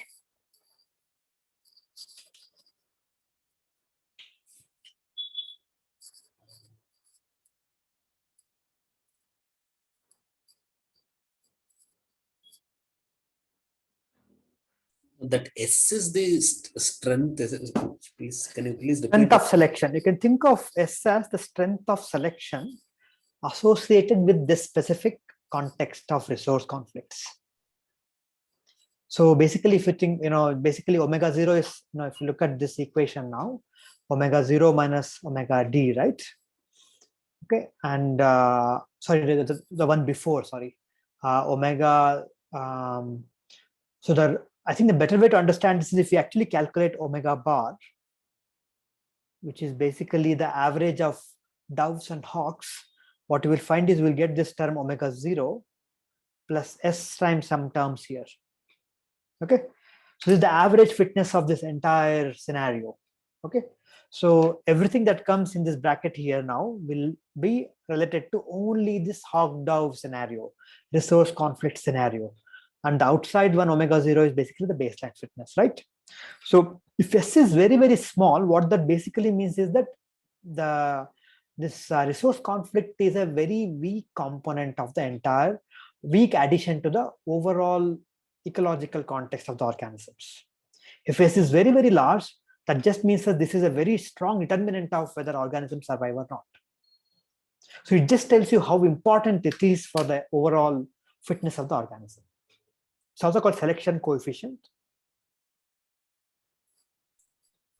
E: That S is the strength. Please, can you please repeat?
B: Strength of selection. You can think of S as the strength of selection associated with this specific context of resource conflicts. So basically, if you think, basically omega 0 is, if you look at this equation now, omega 0 minus omega D, right? Okay, and sorry, the one before, sorry, omega. So I think the better way to understand this is if you actually calculate omega bar, which is basically the average of doves and hawks, what you will find is we'll get this term omega 0 plus S times some terms here. Okay, so this is the average fitness of this entire scenario. Okay, so everything that comes in this bracket here now will be related to only this hawk dove scenario, resource conflict scenario. And the outside one, omega 0, is basically the baseline fitness, right? So if S is very, very small, what that basically means is that this resource conflict is a very weak component of the entire, weak addition to the overall ecological context of the organisms. If S is very, very large, that just means that this is a very strong determinant of whether organisms survive or not. So it just tells you how important it is for the overall fitness of the organism. It's also called selection coefficient.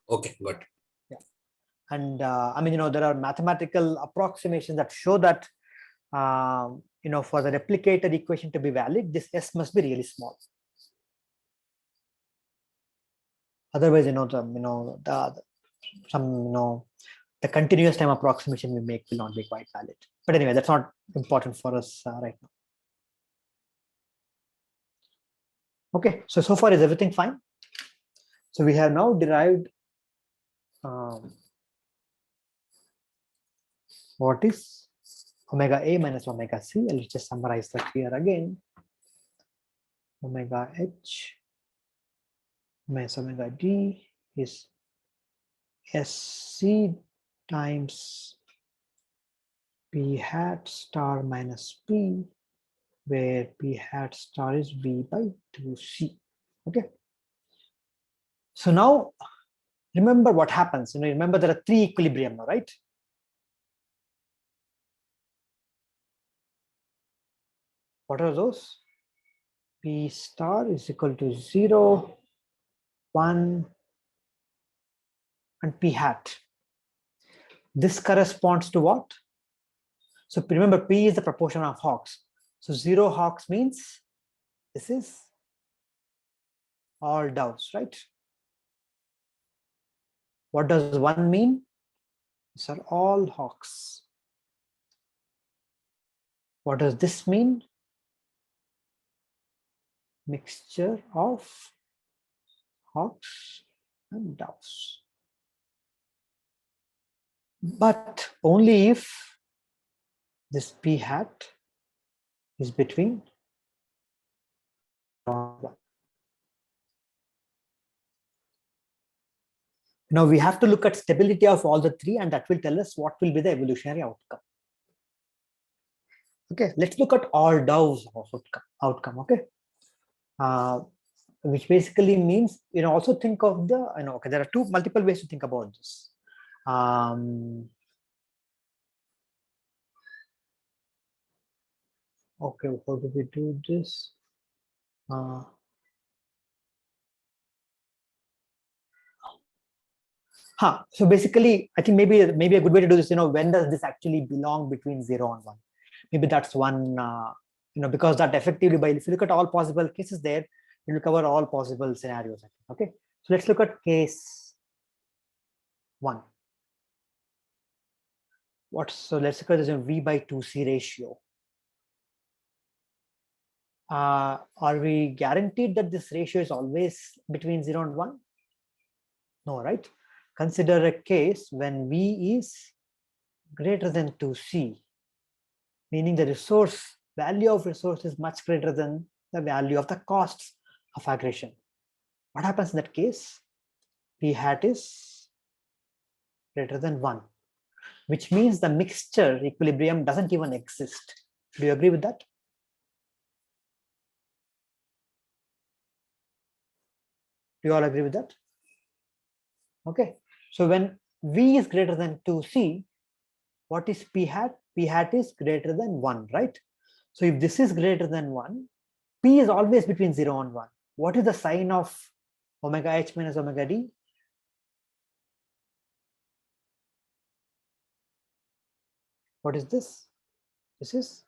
E: Okay, good.
B: Yeah. And I mean, there are mathematical approximations that show that, for the replicator equation to be valid, this S must be really small. Otherwise, the continuous time approximation we make will not be quite valid. But anyway, that's not important for us right now. Okay, so far is everything fine? So we have now derived what is omega A minus omega C. Let's just summarize that here again. Omega H minus omega D is SC times P hat star minus P, where P hat star is V by 2C. Okay. So now remember what happens. Remember there are 3 equilibrium now, right? What are those? P star is equal to 0, 1, and P hat. This corresponds to what? So remember, P is the proportion of Hawks. So 0 Hawks means this is all doves, right? What does 1 mean? These are all Hawks. What does this mean? Mixture of Hawks and doves. But only if this P hat is between 1. Now we have to look at stability of all the 3, and that will tell us what will be the evolutionary outcome. Okay, let's look at all doves outcome. Okay, which basically means, also think of the, okay, there are multiple ways to think about this. Okay, how do we do this? So basically, I think maybe a good way to do this, when does this actually belong between 0 and 1? Maybe that's one, because that effectively, if you look at all possible cases there, you will cover all possible scenarios. Okay, so let's look at case 1. So let's look at this V by 2C ratio. Are we guaranteed that this ratio is always between 0 and 1? No, right? Consider a case when V is greater than 2C, meaning the value of resource is much greater than the value of the costs of aggression. What happens in that case? P hat is greater than 1, which means the mixture equilibrium doesn't even exist. Do you agree with that? Do you all agree with that? Okay, so when V is greater than 2C, what is P hat? P hat is greater than 1, right? So if this is greater than 1, P is always between 0 and 1. What is the sign of omega H minus omega D? What is this? This is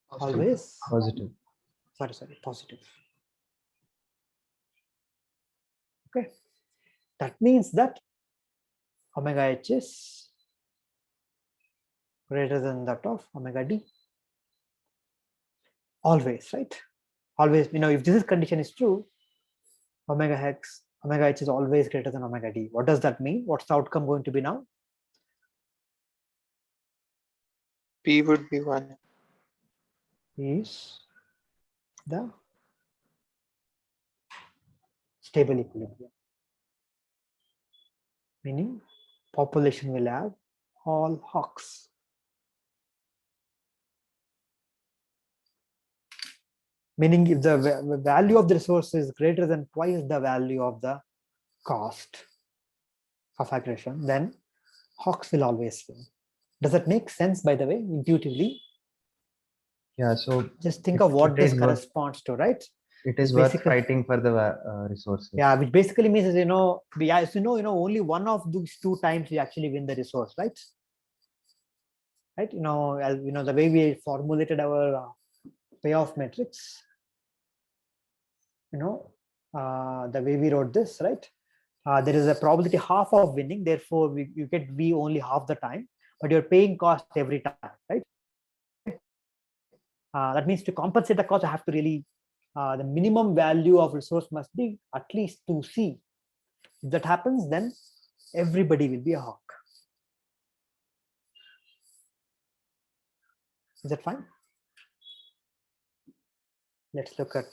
B: always
D: positive.
B: Sorry, positive. Okay, that means that omega H is greater than that of omega D. Always, right? Always, if this condition is true, omega H is always greater than omega D. What does that mean? What's the outcome going to be now?
I: P would be 1.
B: Is the stable equilibrium, meaning population will have all Hawks. Meaning if the value of the resource is greater than twice the value of the cost of aggression, then Hawks will always win. Does that make sense, by the way, intuitively?
D: Yeah, so
B: just think of what this
D: is
B: corresponds to, right?
D: It
B: It's
D: is worth
B: basically
D: fighting for the resources.
B: Yeah, which basically means, as only one of these two times we actually win the resource, right? Right? The way we formulated our payoff matrix, the way we wrote this, right? There is a probability half of winning, therefore you get V only half the time, but you're paying cost every time, right? That means to compensate the cost, I have to really, the minimum value of resource must be at least 2C. If that happens, then everybody will be a hawk. Is that fine? Let's look at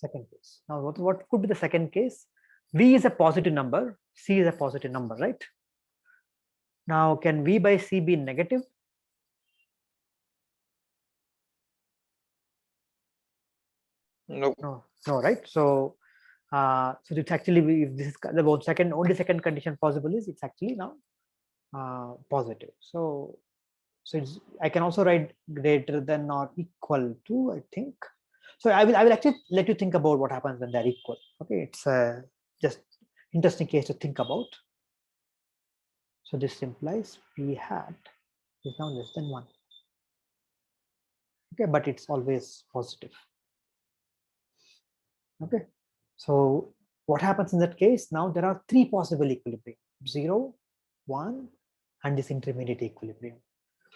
B: second case. Now, what could be the second case? V is a positive number, C is a positive number, right? Now, can V by C be negative?
I: No.
B: No, right? So it's actually, if this is the only second condition possible is it's actually now positive. So I can also write greater than or equal to, I think. So I will actually let you think about what happens when they're equal. Okay, it's just interesting case to think about. So this implies P hat is now less than 1. Okay, but it's always positive. Okay, so what happens in that case? Now there are 3 possible equilibrium: 0, 1, and this intermediate equilibrium.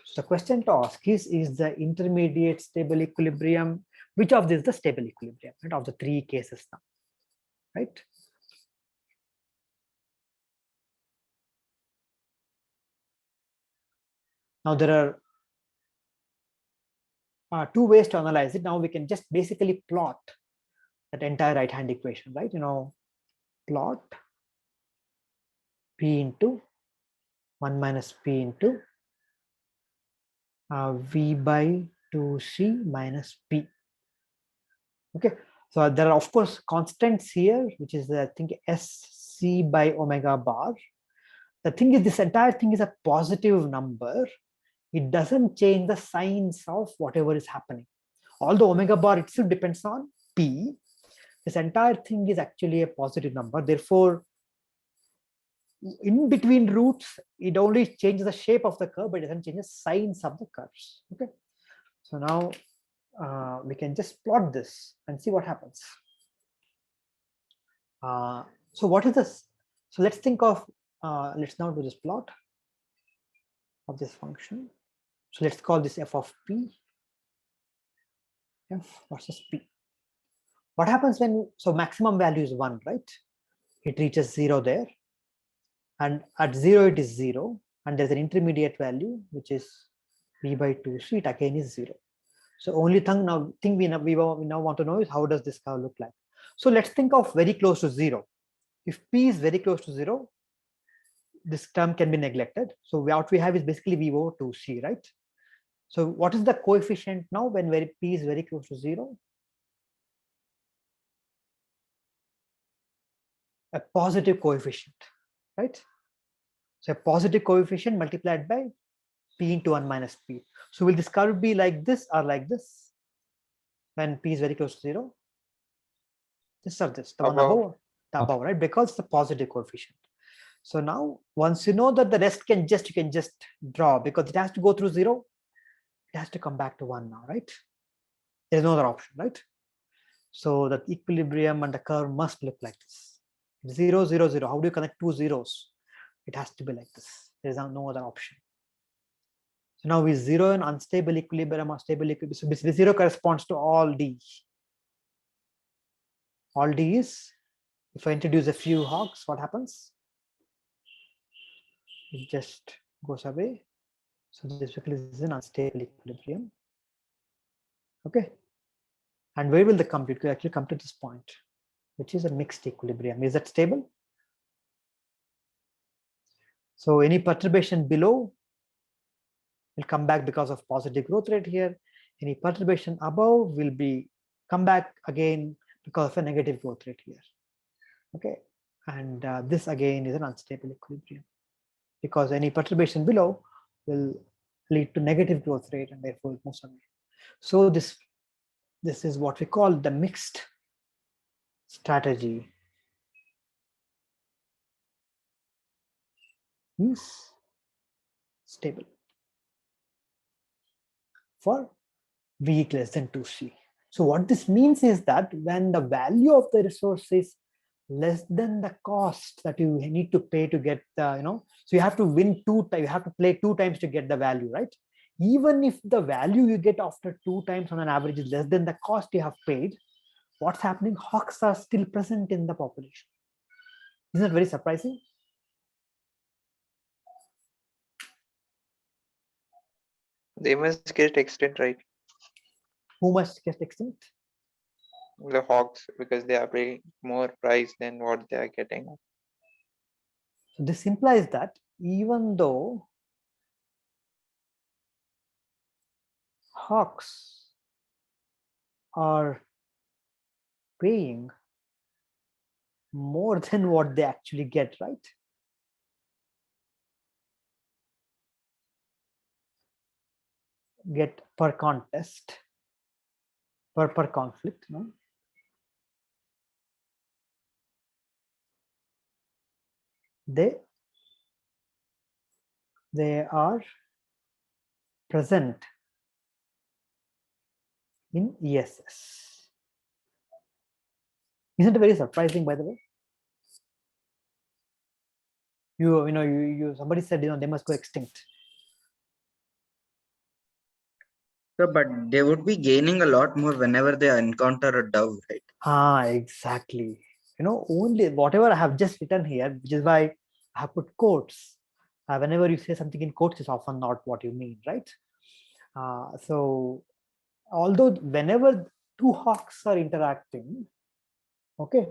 B: So the question to ask is the intermediate stable equilibrium, which of these is the stable equilibrium, right, of the 3 cases now, right? Now there are 2 ways to analyze it. Now we can just basically plot that entire right hand equation, right? Plot P into 1 minus P into V by 2C minus P. Okay, so there are of course constants here, which is I think SC by omega bar. The thing is, this entire thing is a positive number. It doesn't change the signs of whatever is happening. Although omega bar itself depends on P, this entire thing is actually a positive number. Therefore, in between roots, it only changes the shape of the curve, but it doesn't change the signs of the curves. Okay, so now we can just plot this and see what happens. So what is this? So let's think of, let's now do this plot of this function. So let's call this f of p, f versus p. What happens when, so maximum value is 1, right? It reaches 0 there. And at 0, it is 0. And there's an intermediate value, which is v by 2c, it again is 0. So only thing we now want to know is how does this curve look like? So let's think of very close to 0. If p is very close to 0, this term can be neglected. So what we have is basically v over 2c, right? So what is the coefficient now when p is very close to 0? A positive coefficient, right? So a positive coefficient multiplied by p into 1 minus p. So will this curve be like this or like this when p is very close to 0? This or this, the one above, the above, right? Because it's a positive coefficient. So now once you know that the rest you can just draw, because it has to go through 0, it has to come back to 1 now, right? There's no other option, right? So the equilibrium and the curve must look like this. 0, 0, 0. How do you connect 2 zeros? It has to be like this. There's no other option. So now with 0 and unstable equilibrium or stable equilibrium, so basically 0 corresponds to all D. All D is, if I introduce a few hogs, what happens? It just goes away. So this is an unstable equilibrium. Okay. And where will they come to? It will actually come to this point, which is a mixed equilibrium. Is that stable? So any perturbation below will come back because of positive growth rate here. Any perturbation above will be come back again because of a negative growth rate here. Okay, and this again is an unstable equilibrium because any perturbation below will lead to negative growth rate and therefore it moves away. So this is what we call the mixed strategy. Is stable for V less than 2C. So what this means is that when the value of the resource is less than the cost that you need to pay to get the, so you have to win you have to play 2 times to get the value, right? Even if the value you get after 2 times on an average is less than the cost you have paid, what's happening? Hawks are still present in the population. Isn't that very surprising?
I: They must get extinct, right?
B: Who must get extinct?
I: The hawks, because they are paying more price than what they are getting.
B: So this implies that even though hawks are paying more than what they actually get, right? Get per contest, per conflict, no? They are present in ESS. Isn't it very surprising, by the way? Somebody said, they must go extinct.
J: So, but they would be gaining a lot more whenever they encounter a dove, right?
B: Exactly. Only whatever I have just written here, which is why I have put quotes. Whenever you say something in quotes, it's often not what you mean, right? So, although whenever 2 hawks are interacting, okay,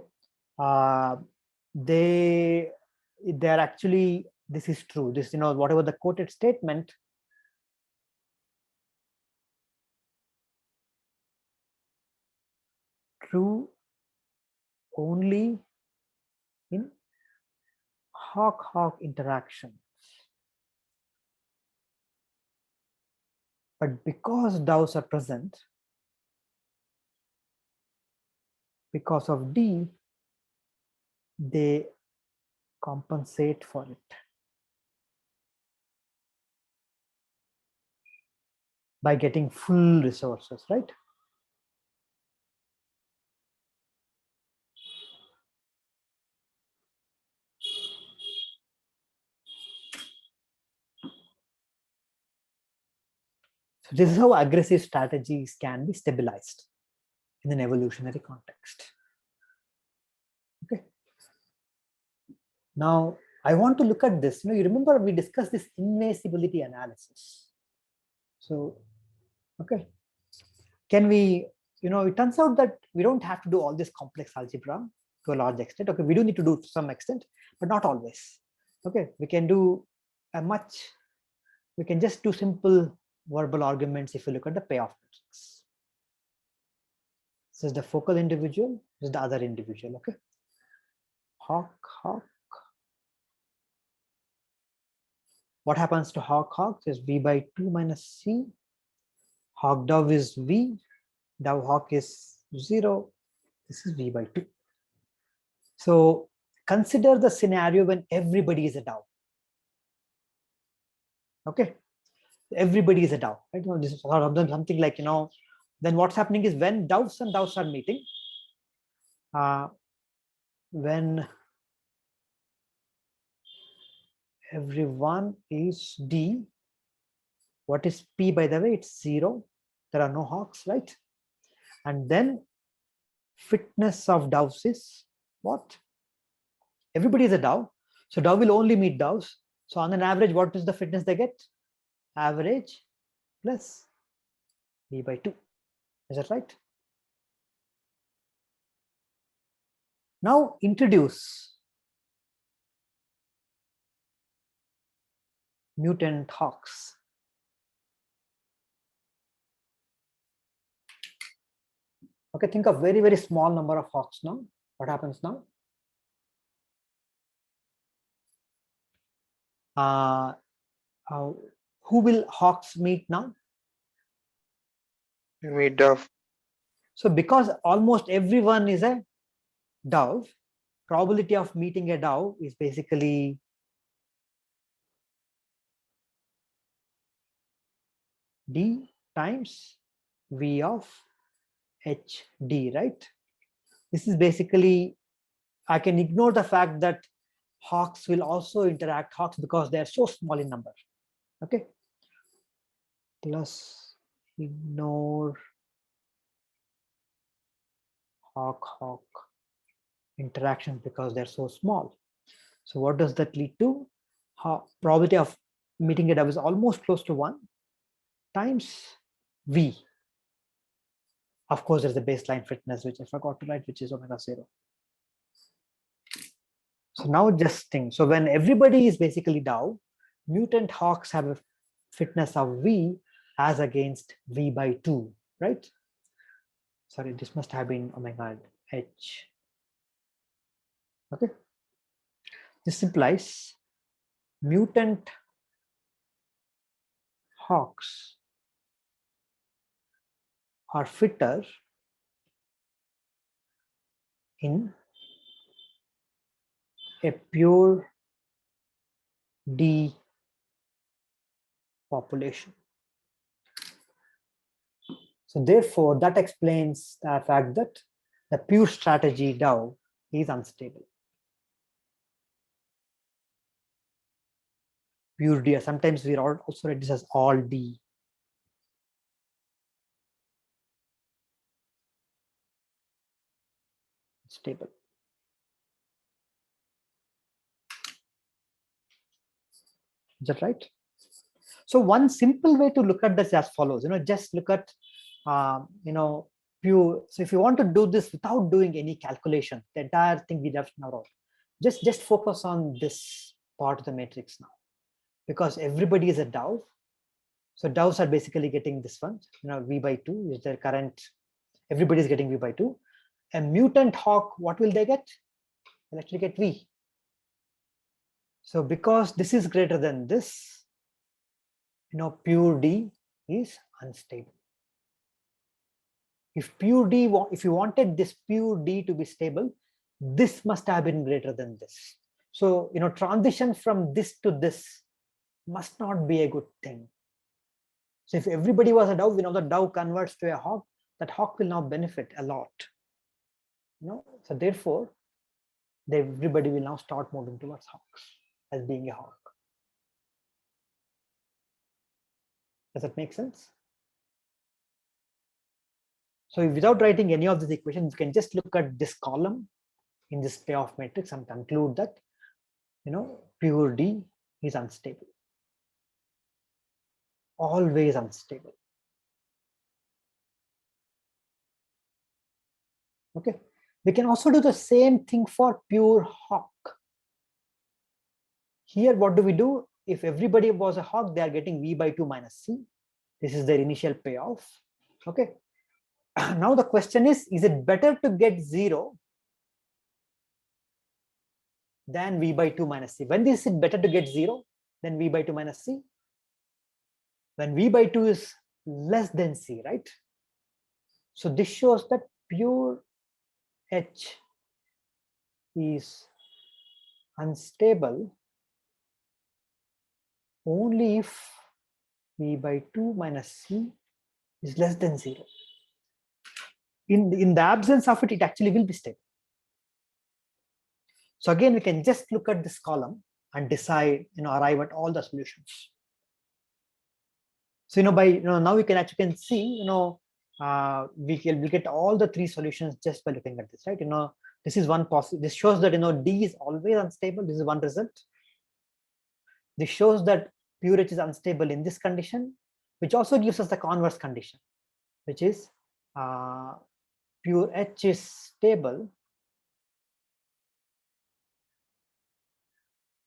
B: they're actually, this is true. This, whatever the quoted statement, true only in hawk interaction. But because doves are present, because of D, they compensate for it by getting full resources, right? So this is how aggressive strategies can be stabilized in an evolutionary context. Okay. Now, I want to look at this. You remember we discussed this invasibility analysis. So, okay. Can we, it turns out that we don't have to do all this complex algebra to a large extent. Okay, we do need to do to some extent, but not always. Okay, we can just do simple verbal arguments if you look at the payoff matrix. This is the focal individual, this is the other individual, okay? Hawk. What happens to hawk is V by 2 minus C. Hawk dove is V, dove hawk is 0. This is V by 2. So consider the scenario when everybody is a dove. Okay, everybody is a dove, right? This is something like, then what's happening is when doves and doves are meeting, when everyone is D, what is P, by the way? It's 0. There are no hawks, right? And then fitness of doves is what? Everybody is a dove. So dove will only meet doves. So on an average, what is the fitness they get? Average plus V by 2. Is that right? Now introduce mutant Hawks. Okay, think of very, very small number of Hawks now. What happens now? Who will Hawks meet now?
I: Meet dove.
B: So because almost everyone is a dove, probability of meeting a dove is basically D times V of HD, right? This is basically, I can ignore the fact that Hawks will also interact Hawks because they are so small in number. Okay. Plus ignore Hawk interactions because they're so small. So what does that lead to? Probability of meeting a dove is almost close to 1 times V. Of course, there's a baseline fitness, which I forgot to write, which is omega 0. So now just think. So when everybody is basically dove, mutant Hawks have a fitness of V as against V by 2, right? Sorry, this must have been omega H. Okay. This implies mutant Hawks are fitter in a pure D population. So therefore, that explains the fact that the pure strategy dove is unstable. Pure D, sometimes we also write this as all D. Stable. Is that right? So one simple way to look at this as follows, just look at, pure. So if you want to do this without doing any calculation, the entire thing we left now, just focus on this part of the matrix now, because everybody is a dove. So doves are basically getting this one, V by 2 is their current, everybody is getting V by 2. A mutant Hawk, what will they get? They'll actually get V. So because this is greater than this, pure D is unstable. If you wanted this pure D to be stable, this must have been greater than this. So, transition from this to this must not be a good thing. So if everybody was a dove, the dove converts to a hawk, that hawk will now benefit a lot. So therefore, everybody will now start moving towards hawks as being a hawk. Does that make sense? So without writing any of these equations, you can just look at this column in this payoff matrix and conclude that, pure D is unstable. Always unstable. Okay. We can also do the same thing for pure hawk. Here, what do we do? If everybody was a hawk, they are getting V by 2 minus C. This is their initial payoff. Okay. Now the question is it better to get 0 than V by 2 minus C? When is it better to get 0 than V by 2 minus C? When V by 2 is less than C, right? So this shows that pure H is unstable only if V by 2 minus C is less than 0. In the absence of it, it actually will be stable. So again, we can just look at this column and decide, arrive at all the solutions. So, now we can actually see, we get all the 3 solutions just by looking at this, right? This is one possible. This shows that, D is always unstable. This is one result. This shows that pure H is unstable in this condition, which also gives us the converse condition, which is pure H is stable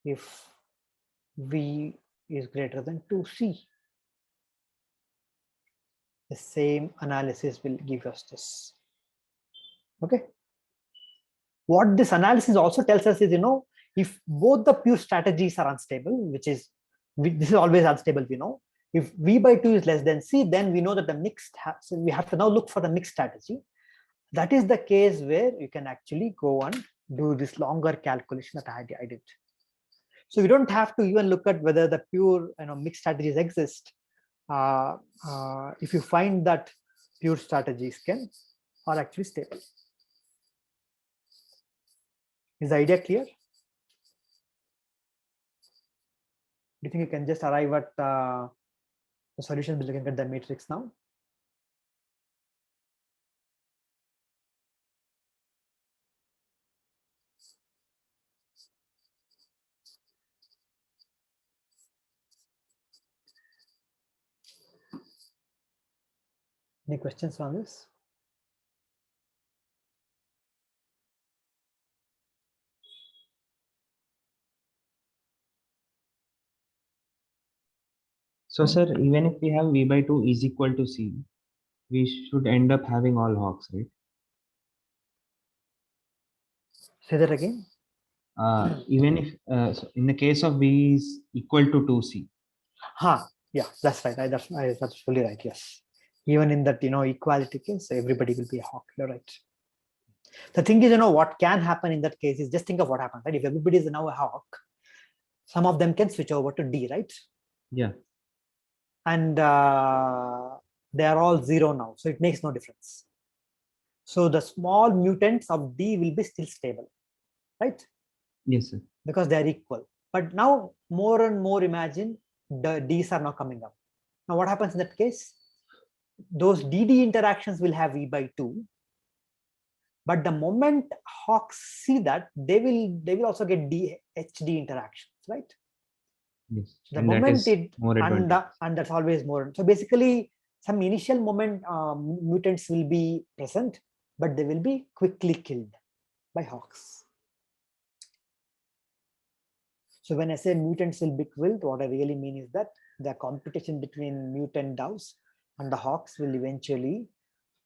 B: if V is greater than 2C. The same analysis will give us this. Okay. What this analysis also tells us is, if both the pure strategies are unstable, which is, this is always unstable, we know. If V by 2 is less than C, then we know that the mixed, so we have to now look for the mixed strategy. That is the case where you can actually go and do this longer calculation that I did. So you don't have to even look at whether the pure mixed strategies exist. If you find that pure strategies are actually stable. Is the idea clear? Do you think you can just arrive at the solution by looking at the matrix now? Any questions on this?
D: So, sir, even if we have V by 2 is equal to C, we should end up having all hawks, right?
B: Say that again.
D: Even if, so in the case of V is equal to 2C.
B: Yeah, that's right. That's fully right. Yes. Even in that, equality case, everybody will be a hawk. You're right. The thing is, what can happen in that case is just think of what happens, right? If everybody is now a hawk, some of them can switch over to D, right?
D: Yeah.
B: And they are all 0 now, so it makes no difference. So the small mutants of D will be still stable, right?
D: Yes, sir.
B: Because they are equal. But now more and more imagine the Ds are now coming up. Now what happens in that case? Those DD interactions will have V by 2. But the moment hawks see that, they will also get HD interactions, right?
D: Yes.
B: The
D: and
B: moment
D: that is more advantage.
B: and that's always more. So basically, some initial moment mutants will be present, but they will be quickly killed by hawks. So when I say mutants will be killed, what I really mean is that the competition between mutant doves and the hawks will eventually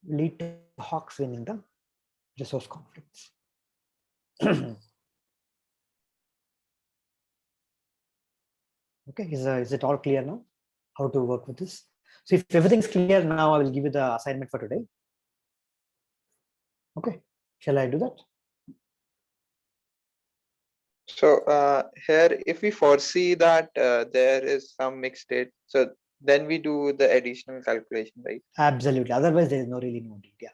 B: lead to hawks winning the resource conflicts. Okay, is it all clear now? How to work with this? So if everything's clear now, I will give you the assignment for today. Okay, shall I do that?
I: So here, if we foresee that there is some mixed state, so then we do the additional calculation, right?
B: Absolutely. Otherwise, there is really no need. Yeah.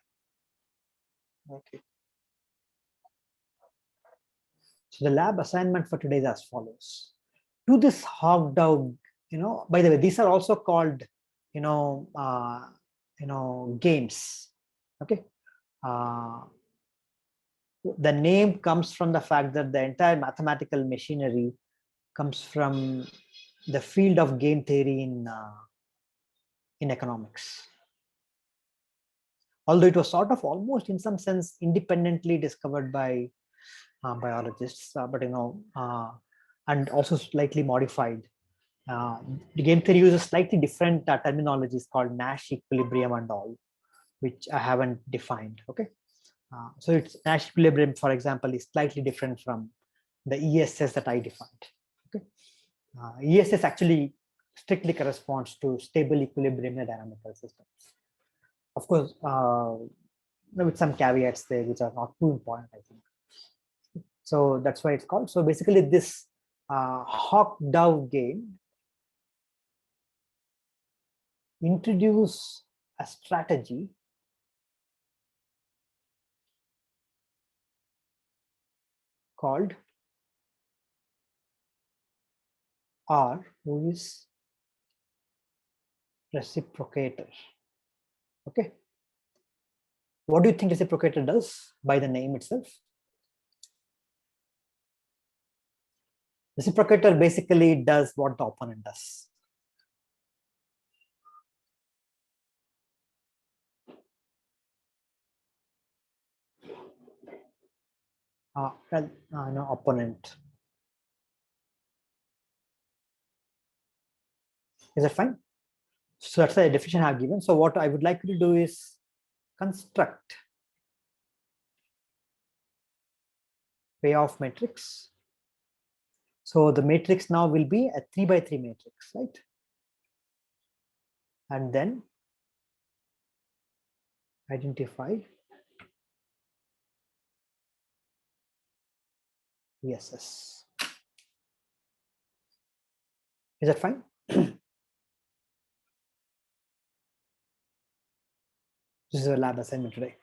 I: Okay.
B: So the lab assignment for today is as follows. Do this hog dog, by the way, these are also called, games. Okay. The name comes from the fact that the entire mathematical machinery comes from the field of game theory in economics. Although it was sort of almost in some sense independently discovered by biologists, but and also slightly modified. The game theory uses slightly different terminologies called Nash equilibrium and all, which I haven't defined. Okay, so it's Nash equilibrium, for example, is slightly different from the ESS that I defined. Okay, ESS actually strictly corresponds to stable equilibrium in dynamical systems. Of course, with some caveats there, which are not too important, I think. So that's why it's called. So basically, this hawk dove game introduce a strategy called R, who is reciprocator. Okay. What do you think reciprocator does by the name itself? Reciprocator basically does what the opponent does. Opponent. Is that fine? So that's the definition I've given. So what I would like you to do is construct payoff matrix. So the matrix now will be a 3 by 3 matrix, right? And then identify ESS. Is that fine? This is a lab assignment today.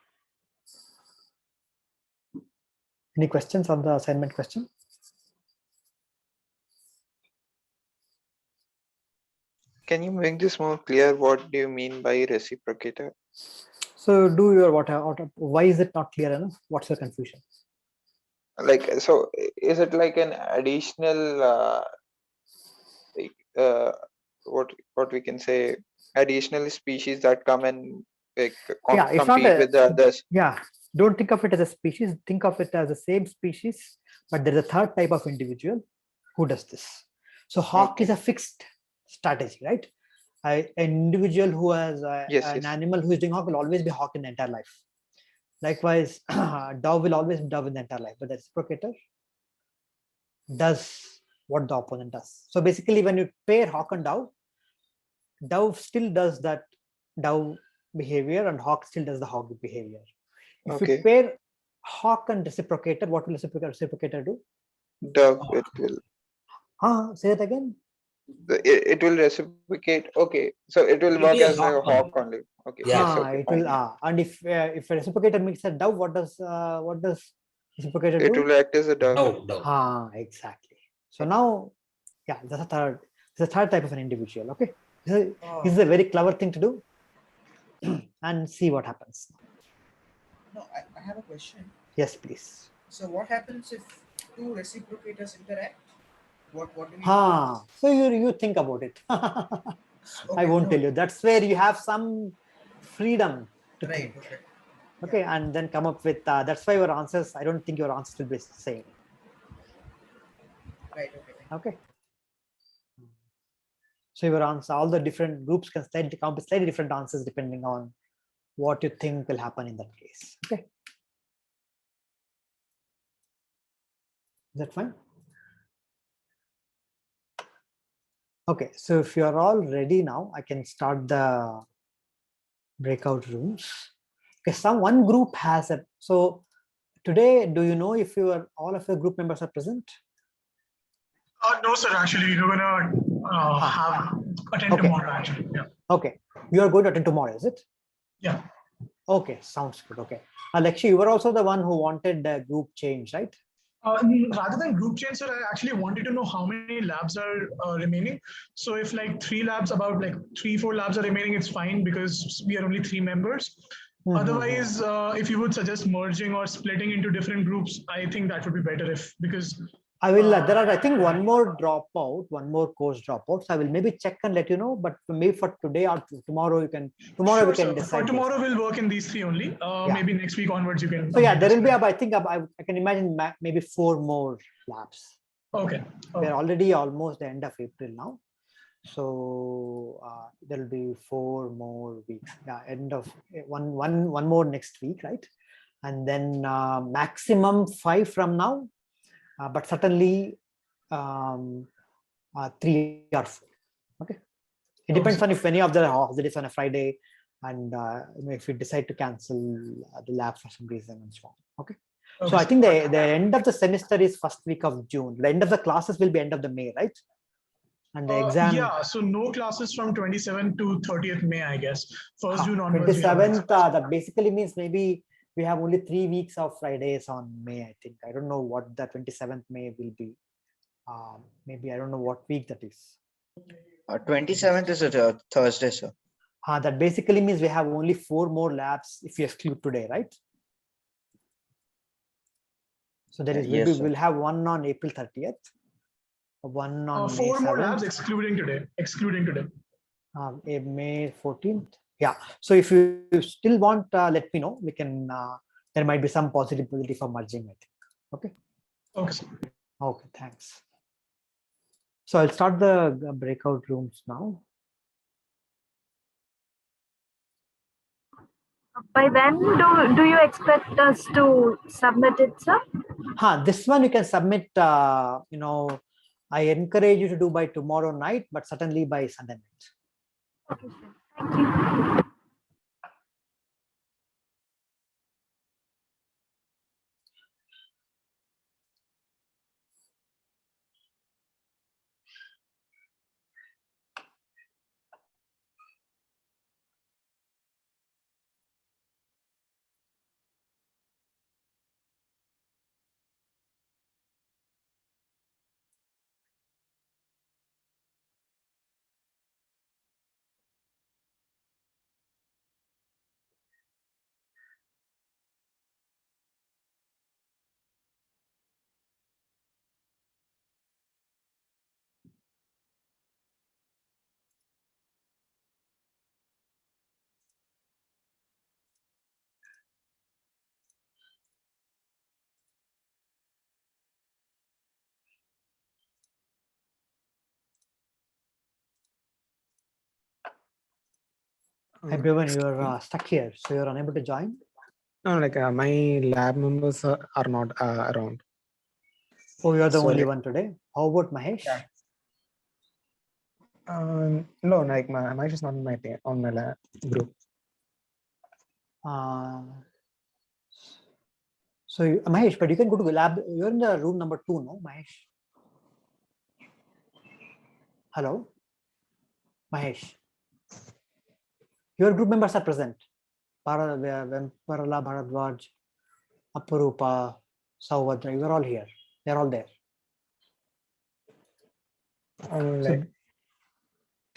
B: Any questions on the assignment question?
I: Can you make this more clear? What do you mean by reciprocator?
B: So do your why is it not clear enough? What's your confusion?
I: Like, so is it like an additional what we can say, additional species that come and like
B: Yeah, it's not
I: compete
B: a,
I: with the others?
B: yeah, don't think of it as a species, think of it as the same species, but there's a third type of individual who does this. So hawk is a fixed strategy, right? An individual who has an animal who is doing hawk will always be hawk in the entire life. Likewise, dove will always be dove in the entire life, but the reciprocator does what the opponent does. So basically, when you pair hawk and dove, dove still does that dove behavior and hawk still does the hawk behavior. If you pair hawk and reciprocator, what will reciprocator do?
I: Dove, it will.
B: Say it again.
I: It will reciprocate. Okay, so it will work as a hawk only. Okay.
E: Yeah.
B: It will. And if a reciprocator meets a dove, what does reciprocator do?
I: It will act as a dove.
B: Exactly. So now, yeah, that's a third type of an individual. Okay, this is a very clever thing to do, and see what happens.
K: No, I have a question.
B: Yes, please.
K: So what happens if two reciprocators interact? What do you
B: do? So you think about it. I won't tell you. That's where you have some freedom to think. Okay, and then come up with. That's why your answers. I don't think your answers will be the same.
K: Right.
B: Okay. So your answer, all the different groups can come with slightly different answers depending on what you think will happen in that case. Okay. Is that fine? Okay, so if you're all ready now, I can start the breakout rooms. Okay, one group has a, so today, do you know if all of your group members are present?
L: No, sir, actually, we're gonna attend tomorrow, actually. Yeah.
B: Okay, you are going to attend tomorrow, is it?
L: Yeah.
B: Okay, sounds good. Okay. Lakshmi, you were also the one who wanted the group change, right?
L: Rather than group change, sir, I actually wanted to know how many labs are remaining. So if like 3 labs, about like 3-4 labs are remaining, it's fine because we are only 3 members. Otherwise, if you would suggest merging or splitting into different groups, I think that would be better because
B: I will, there are, I think, one more course dropout. So I will maybe check and let you know, but maybe for today or tomorrow, we can decide.
L: For tomorrow, we'll work in these 3 only. Maybe next week onwards, you can.
B: So yeah, there will be, I think, I can imagine maybe 4 more labs.
L: Okay.
B: We're already almost the end of April now. So there will be 4 more weeks. Yeah, end of one more next week, right? And then maximum 5 from now. But certainly 3 or 4. Okay, it depends on if any of the holidays on a Friday, and if you decide to cancel the lab for some reason and so on. Okay, so I think the end of the semester is first week of June. The end of the classes will be end of the May, right? And the exam.
L: Yeah, so no classes from 27th to 30th May, I guess. 1st June onwards.
B: 27th. That basically means maybe we have only 3 weeks of Fridays on May, I think. I don't know what the 27th May will be. Maybe I don't know what week that is.
J: 27th is a Thursday, sir.
B: That basically means we have only 4 more labs if you exclude today, right? So there is, we'll have one on April 30th, one on
L: 4
B: May
L: more
B: 7th.
L: labs excluding today.
B: May 14th. Yeah. So if you still want, let me know. We can. There might be some possibility for merging, I think. Okay.
L: Okay.
B: Okay. Thanks. So I'll start the breakout rooms now.
M: By when do you expect us to submit it, sir?
B: This one you can submit, I encourage you to do by tomorrow night, but certainly by Sunday night.
M: Okay, sir. Thank you.
B: Everyone, you're stuck here, so you're unable to join.
N: No, like my lab members are not around.
B: Oh, you're the
N: So,
B: only
N: like,
B: one today. How about Mahesh?
N: Yeah. No, like Mahesh is not in my on my lab group.
B: So Mahesh, but you can go to the lab. You're in the room number 2, no, Mahesh? Hello, Mahesh. Your group members are present. Parala, Bharadwaj, Aparupa, Sauvadra, you are all here. They're all there.
N: Like,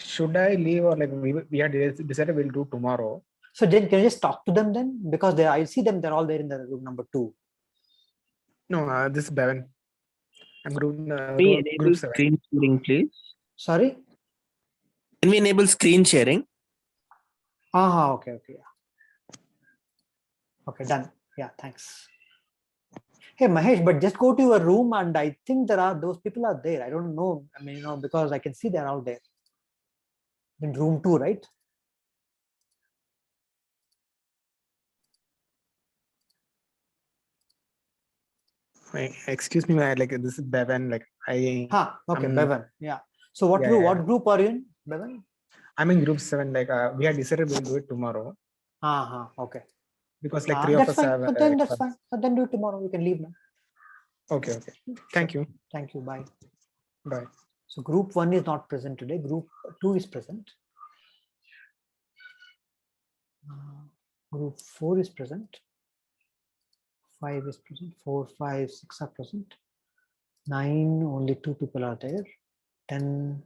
N: should I leave, or like we had decided we'll do tomorrow?
B: So then can you just talk to them then? Because I see them, they're all there in the room number 2.
N: No, this is Bevan. I'm group
O: enable
N: 7.
O: Screen sharing, please.
B: Sorry?
O: Can we enable screen sharing?
B: Okay. Okay, done. Yeah, thanks. Hey Mahesh, but just go to your room, and I think those people are there. I don't know. I mean, because I can see they're all there. In room 2, right?
N: Excuse me, like this is Bevan. Like okay,
B: Bevan. Yeah. So what group are you in, Bevan?
N: I'm in group 7. Like we had decided we'll do it tomorrow.
B: Okay.
N: Because like 3 of us have.
B: Then that's fine. So then do it tomorrow. You can leave now.
N: Okay. Thank you.
B: Thank you. Bye.
N: Bye.
B: So group 1 is not present today. Group 2 is present. Group 4 is present. 5 is present. 4, 5, 6 are present. 9, only 2 people are there. 10,